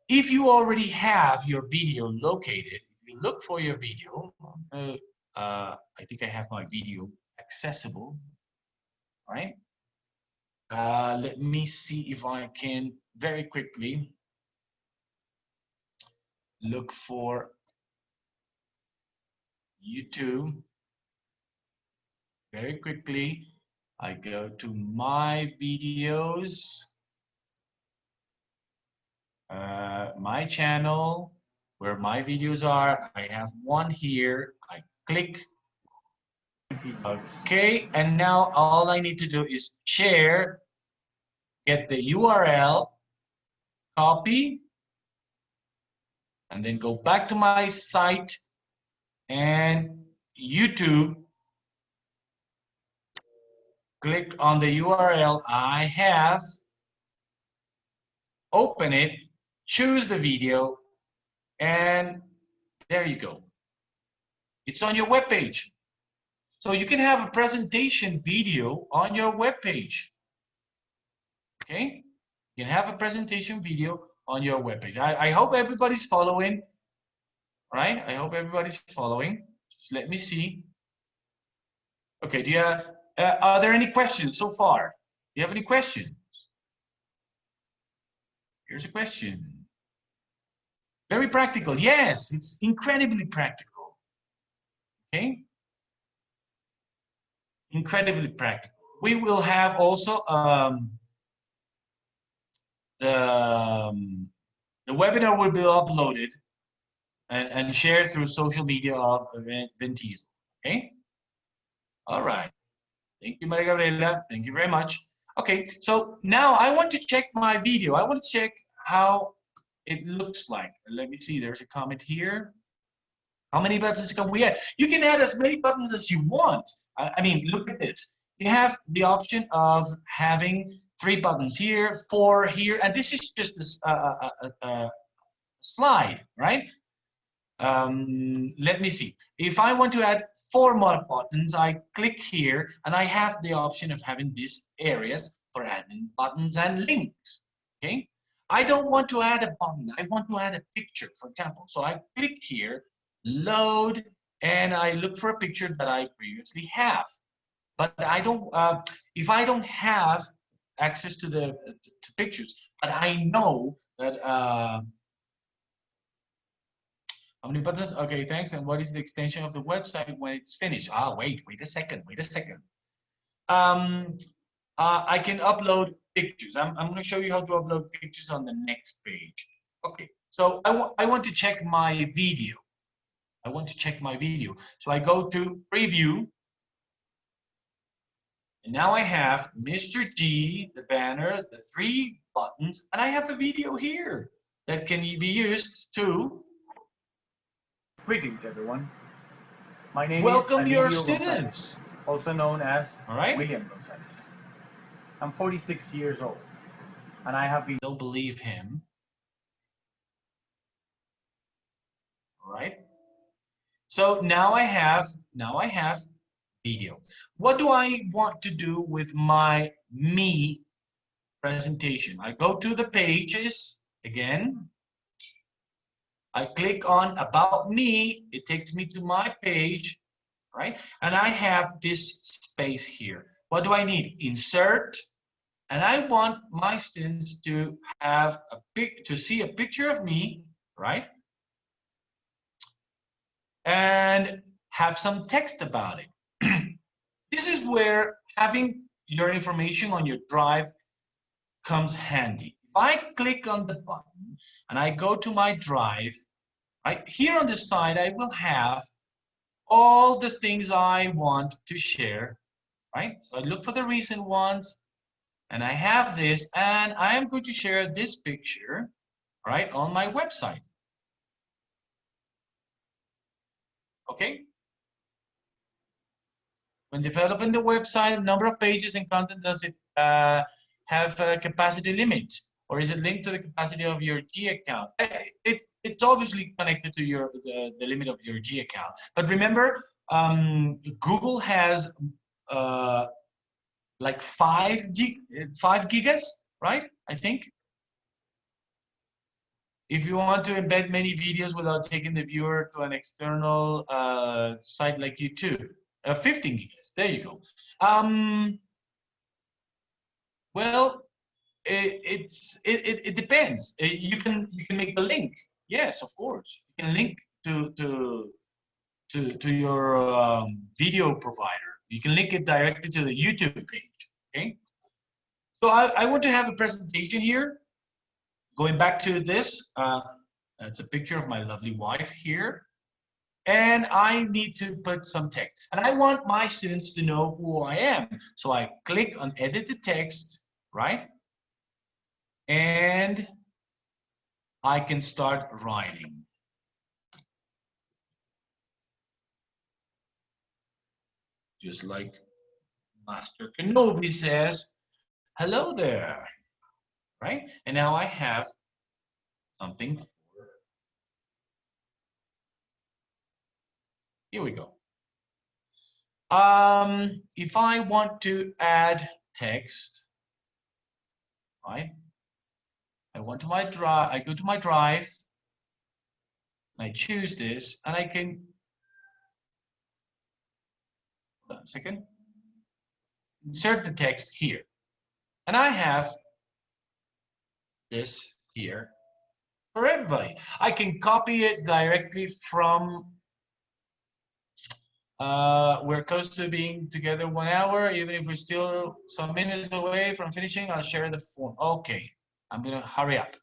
If you already have your video located, if you look for your video, I think I have my video accessible, right? Let me see if I can very quickly look for YouTube. Very quickly, I go to my videos, my channel, where my videos are. I have one here. I click. Okay, and now all I need to do is share, get the URL, copy, and then go back to my site and YouTube. Click on the URL I have, open it, choose the video, and there you go. It's on your web page. So you can have a presentation video on your web page. Okay? You can have a presentation video on your web page. I hope everybody's following. Right? I hope everybody's following. Just let me see. Okay, are there any questions so far? Do you have any questions? Here's a question. Very practical. Yes, it's incredibly practical. Okay? Incredibly practical. We will have also the webinar will be uploaded and shared through social media of VENTESOL. Okay? All right. Thank you, Maria Gabriela. Thank you very much. Okay, so now I want to check my video. I want to check how it looks like. Let me see, there's a comment here. How many buttons can we add? You can add as many buttons as you want. I mean, look at this. You have the option of having 3 buttons here, 4 here, and this is just a slide, right? Let me see. If I want to add 4 more buttons, I click here and I have the option of having these areas for adding buttons and links. Okay. I don't want to add a button. I want to add a picture, for example. So I click here, load, and I look for a picture that I previously have. But I don't. If I don't have access to the pictures, but I know that. How many buttons? Okay, thanks. And what is the extension of the website when it's finished? Wait a second. I can upload pictures. I'm going to show you how to upload pictures on the next page. Okay, so I want to check my video. So I go to preview. And now I have Mr. G, the banner, the 3 buttons, and I have a video here that can be used to Greetings, everyone. My name welcome is your Gonzalez, students. also known as William Gonzalez. I'm 46 years old, and I have been. Don't believe him. All right. So now I have video. What do I want to do with my me presentation? I go to the pages again. I click on About Me. It takes me to my page, right? And I have this space here. What do I need? Insert. And I want my students to have to see a picture of me, right? And have some text about it. This is where having your information on your drive comes handy. If I click on the button and I go to my drive, right here on the side, I will have all the things I want to share, right? So I look for the recent ones, and I have this, and I am going to share this picture, right, on my website. Okay? When developing the website, number of pages and content does it have a capacity limit? or is it linked to the capacity of your G account? It's obviously connected to your the limit of your G account. But remember, Google has like 5 gigas, right? I think. If you want to embed many videos without taking the viewer to an external site like YouTube, 15 gigas. There you go. Well, it depends. You can make a link. Yes, of course. You can link to your video provider. You can link it directly to the YouTube page. Okay. So I want to have a presentation here. Going back to this, it's a picture of my lovely wife here. And I need to put some text. And I want my students to know who I am. So I click on edit the text, right? And I can start writing. Just like Master Kenobi says, hello there, right? And now I have something. Here we go. If I want to add text, right? I go to my drive, and I choose this, and I can, hold on a second, insert the text here. And I have this here for everybody. I can copy it directly from, we're close to being together 1 hour, even if we're still some minutes away from finishing, I'll share the form. Okay, I'm gonna hurry up.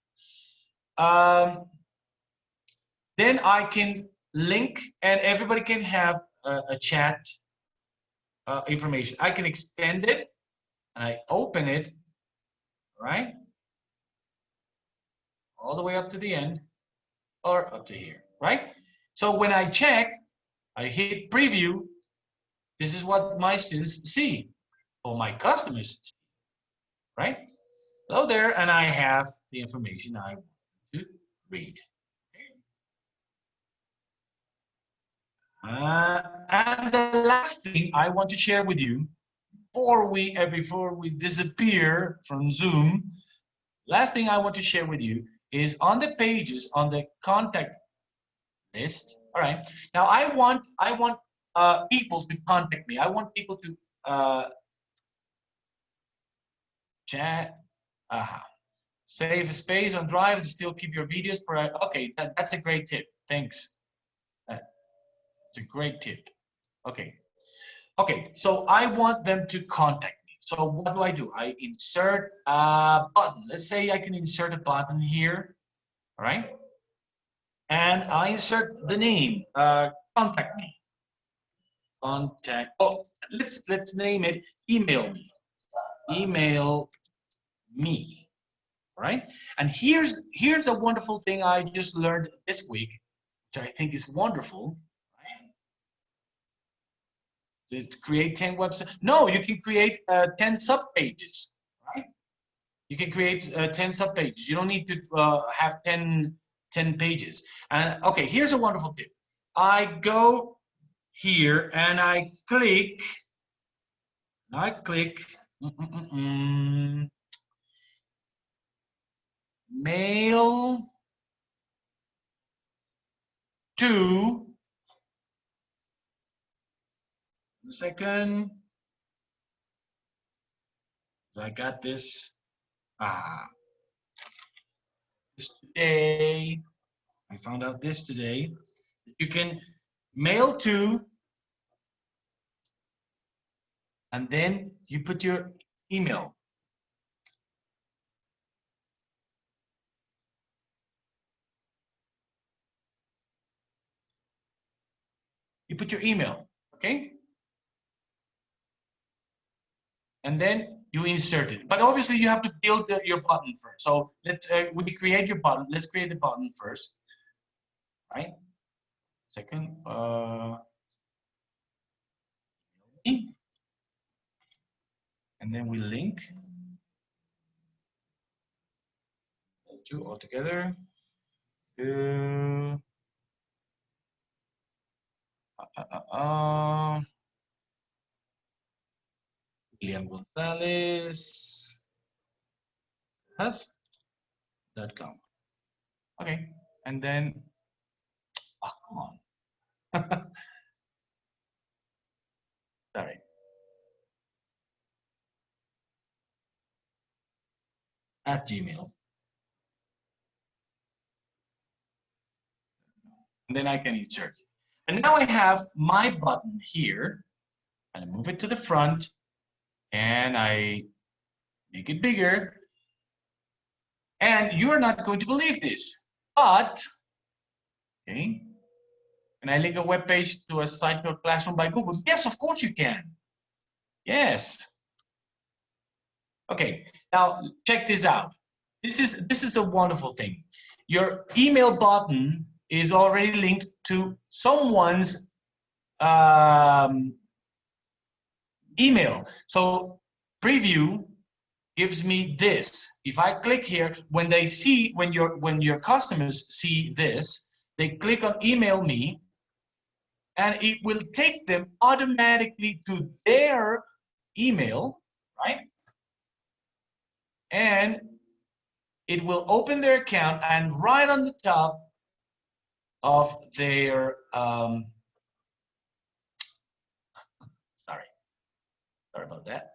Then I can link, and everybody can have a chat information. I can extend it, and I open it, right? All the way up to the end, or up to here, right? So when I check, I hit preview, this is what my students see, or my customers see, right? Hello there, and I have the information I want to read. And the last thing I want to share with you before we disappear from Zoom, last thing I want to share with you is on the pages on the contact list. All right. Now I want people to contact me. I want people to chat. Save a space on Drive and still keep your videos. Okay, that's a great tip. Thanks. It's a great tip. Okay. Okay, so I want them to contact me. So what do? I insert a button. Let's say I can insert a button here. All right. And I insert the name, contact me. Contact. Oh, let's name it email me. Email me. All right. And here's a wonderful thing I just learned this week, which I think is wonderful. To create 10 websites. No, you can create 10 subpages, right? You can create 10 subpages. You don't need to have 10 pages. And okay, here's a wonderful tip. I go here and I click mail to, a second, I got this, this today, I found out this today, you can mail to, and then you put your email. You put your email, okay? And then you insert it. But obviously you have to build your button first. So let's, when you create your button, let's create the button first, right? Second, and then we link. two all together. To William Gonzalez has.com. Okay, and then, oh, come on. Sorry. At Gmail. And then I can insert. And now I have my button here, and I move it to the front, and I make it bigger. And you're not going to believe this, but, okay, can I link a web page to a site called Classroom by Google? Yes, of course you can. Yes. Okay, now check this out. This is a wonderful thing. Your email button is already linked to someone's email. So preview gives me this. If I click here, when your customers see this, they click on email me, and it will take them automatically to their email, right? And it will open their account, and right on the top of their sorry about that.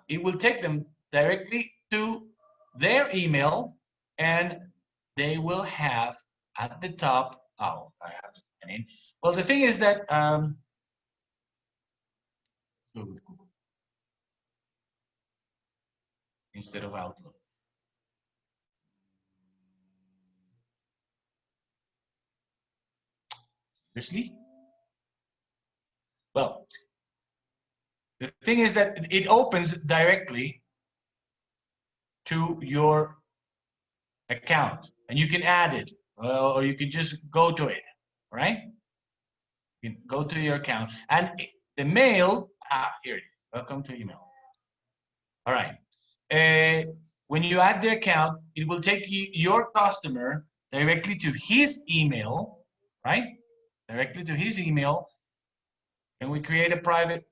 It will take them directly to their email, and they will have at the top. Oh, I have to sign in. Well, the thing is that go with Google instead of Outlook. Seriously? Well, the thing is that it opens directly to your account, and you can add it, or you can just go to it, right? You can go to your account, and the mail, here it is. Welcome to email. All right. When you add the account, it will take your customer directly to his email, right? Directly to his email, and we create a private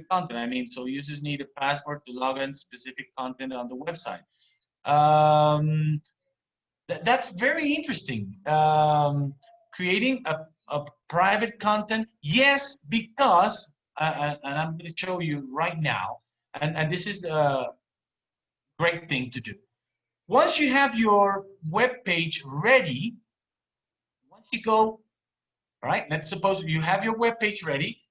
content. I mean, so users need a password to log in specific content on the website. That's very interesting. Creating a private content, yes, because, and I'm going to show you right now, and this is the great thing to do. Once you have your web page ready, once you go, all right, let's suppose you have your web page ready.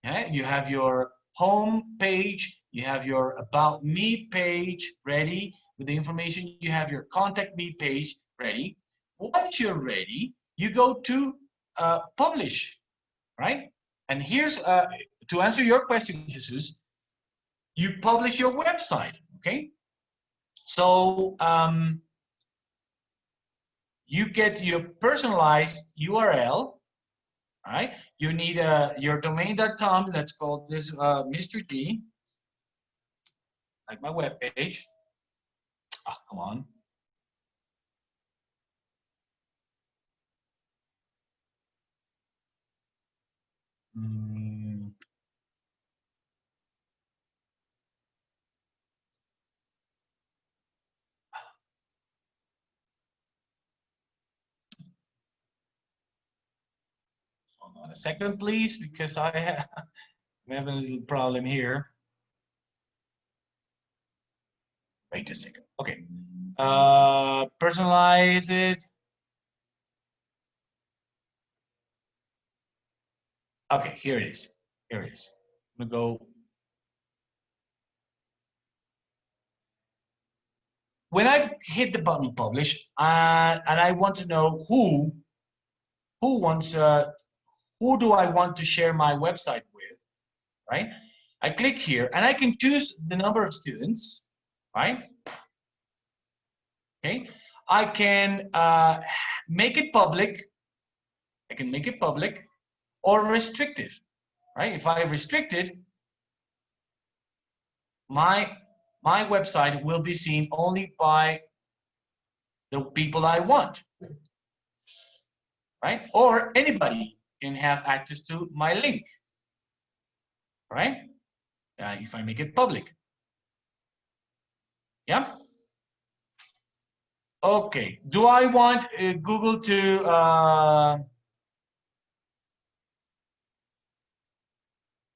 Yeah, you have your home page, you have your About Me page ready with the information, you have your Contact Me page ready. Once you're ready, you go to publish, right? And here's, to answer your question, Jesus, you publish your website, okay? So you get your personalized URL. All right, you need your domain.com. Let's call this Mr. G, like my web page. Oh, come on. Hold on a second, please, because I'm having a little problem here. Wait a second. Okay. Personalize it. Okay, here it is. Here it is. I'm gonna go. When I hit the button publish, and I want to know who wants, who do I want to share my website with, right? I click here, and I can choose the number of students, right? Okay, I can make it public. I can make it public or restricted, right? If I restrict it, my website will be seen only by the people I want, right? Or anybody can have access to my link, right? If I make it public. Yeah. Okay. Do I want Google to?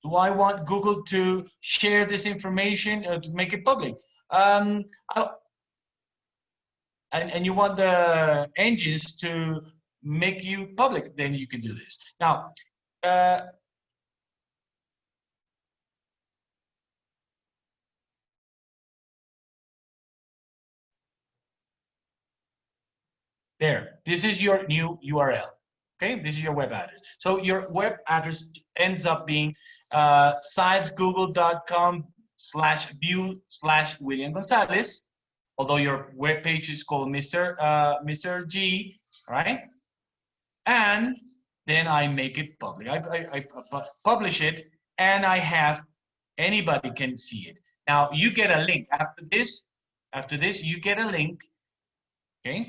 Do I want Google to share this information to make it public? Um, and you want the engines to make you public, then you can do this. Now, there, this is your new URL. Okay, this is your web address. So your web address ends up being sitesgoogle.com/view/William Gonzalez, although your web page is called Mr. G, right? And then I make it public. I publish it, and I have anybody can see it. Now you get a link after this. After this, you get a link. Okay.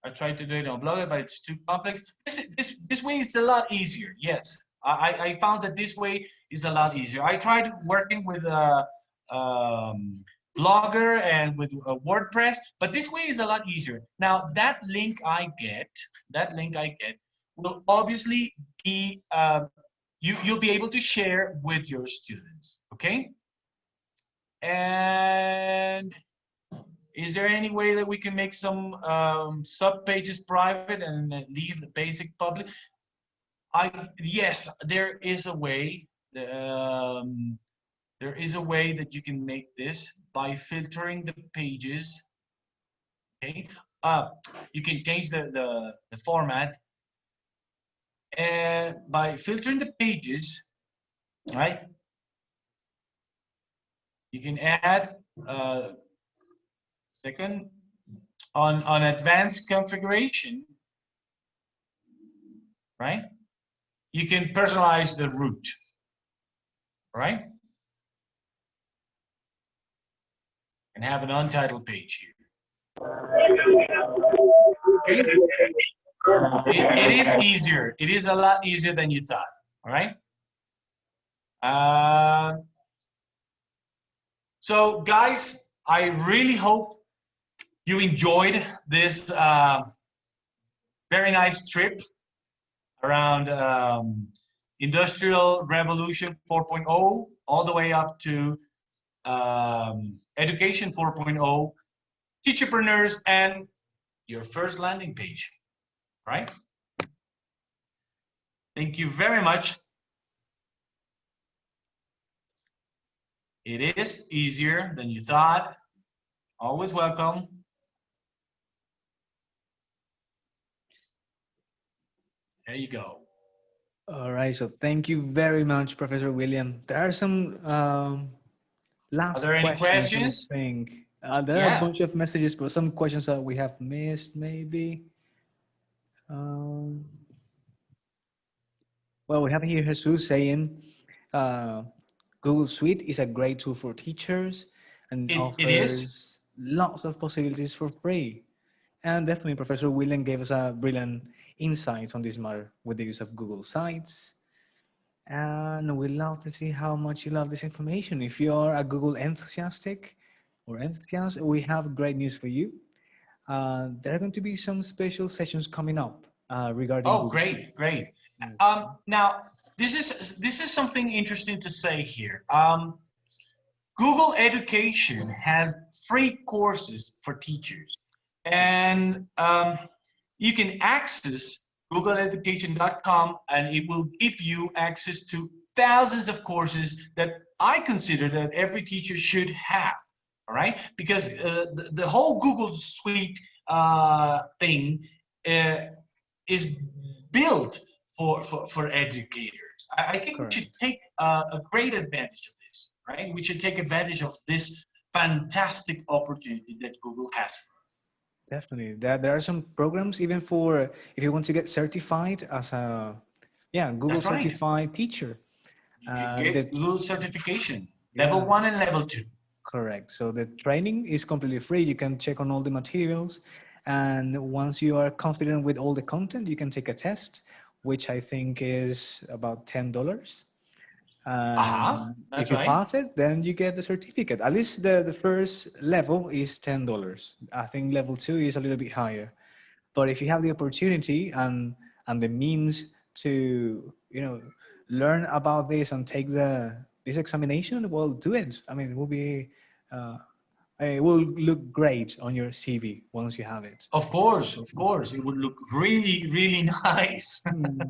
I tried to do it on Blogger, but it's too complex. This way it's a lot easier. Yes, I found that this way is a lot easier. I tried working with Blogger and with WordPress, but this way is a lot easier. Now that link I get will obviously be you'll be able to share with your students. Okay, and is there any way that we can make some sub pages private and leave the basic public? Yes, there is a way. There is a way that you can make this by filtering the pages. Okay, you can change the format, and by filtering the pages, right? You can add. Second, on advanced configuration, right? You can personalize the route, right? And have an untitled page here. Okay. It is easier. It is a lot easier than you thought. All right. So guys, I really hope you enjoyed this very nice trip around Industrial Revolution 4.0 all the way up to Education 4.0, Teacherpreneurs, and your first landing page, right? Thank you very much. It is easier than you thought. Always welcome. There you go. All right, so thank you very much, Professor William. There are some last Are there any questions, I think. There are a Yeah. bunch of messages, but some questions that we have missed, maybe. Well, we have here Jesus saying, Google Suite is a great tool for teachers and It is. offers lots of possibilities for free. And definitely Professor William gave us a brilliant insights on this matter with the use of Google Sites. And we love to see how much you love this information. If you are a Google enthusiast, we have great news for you. There are going to be some special sessions coming up regarding Oh, Google. great, great. Now, this is something interesting to say here. Google Education has free courses for teachers, and you can access googleeducation.com, and it will give you access to thousands of courses that I consider that every teacher should have. All right, because the whole Google Suite thing is built for educators. I think we should take a great advantage of this, right? We should take advantage of this fantastic opportunity that Google has for us. Definitely. There are some programs even for if you want to get certified as a Google That's right. certified teacher. You can get Google certification, level Yeah. 1 and level 2. Correct. So the training is completely free. You can check on all the materials And once you are confident with all the content, you can take a test, which I think is about $10. And if That's you right. pass it, then you get the certificate. At least the first level is $10. I think level 2 is a little bit higher. But if you have the opportunity and the means to, you know, learn about this and take this examination, well, do it. I mean, it will be, it will look great on your CV once you have it. Of course, it would look really, really nice. Hmm.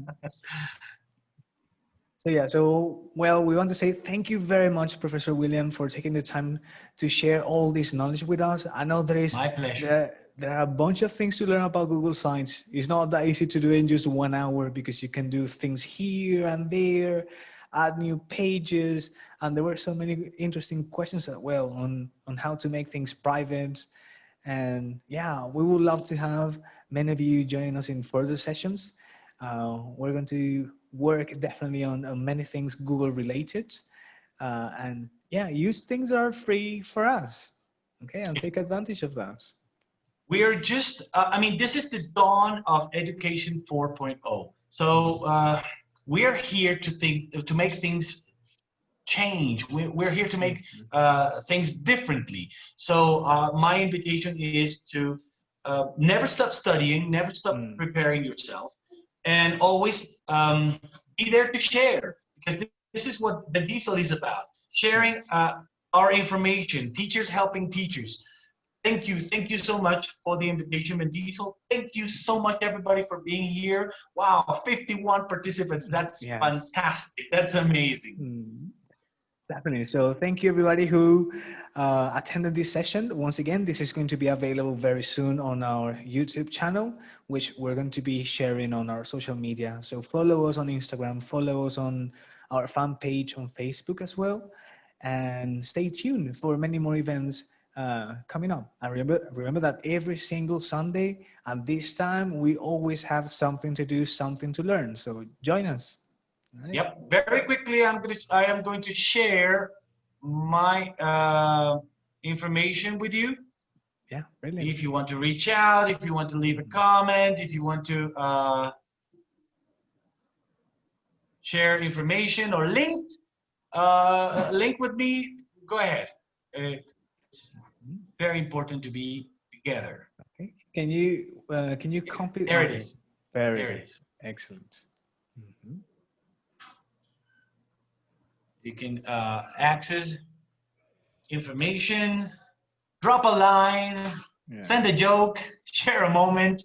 So yeah, so well, we want to say thank you very much, Professor William, for taking the time to share all this knowledge with us. I know My pleasure. there are a bunch of things to learn about Google Sites. It's not that easy to do in just 1 hour because you can do things here and there, add new pages, and there were so many interesting questions as well on how to make things private. And yeah, we would love to have many of you join us in further sessions. We're going to work definitely on many things Google related. And yeah, use things that are free for us. Okay, and take advantage of that. We're just, I mean, this is the dawn of Education 4.0. So we're here to to make things change. We're here to make things differently. So my invitation is to never stop studying, never stop Mm. preparing yourself, and always be there to share, because this is what the diesel is about: sharing Yes. our information, teachers helping teachers. Thank you so much for the invitation, and Diesel. Thank you so much, everybody, for being here. Wow, 51 participants. That's Yes. fantastic. That's amazing. Mm. Definitely. So thank you everybody who attended this session. Once again, this is going to be available very soon on our YouTube channel, which we're going to be sharing on our social media. So follow us on Instagram, follow us on our fan page on Facebook as well, and stay tuned for many more events coming up. And remember that every single Sunday at this time, we always have something to do, something to learn. So join us. All right. Yep. Very quickly, I am going to share my information with you. Yeah, brilliant. If you want to reach out, if you want to leave a comment, if you want to share information or link with me, go ahead. It's very important to be together. Okay. Can you copy? There it Okay. is. Very There it good. is. Excellent. Mhm. You can access information, drop a line, Yeah. send a joke, share a moment.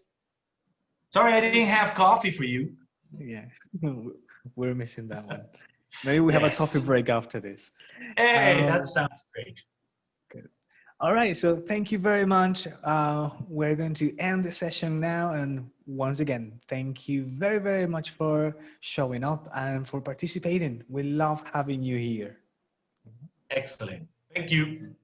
Sorry, I didn't have coffee for you. Yeah. We're missing that one. Maybe we have a coffee Yes. break after this. Hey, that Um, sounds great. Good. All right. So thank you very much. We're going to end the session now. And once again, thank you very, very much for showing up and for participating. We love having you here. Excellent. Thank you.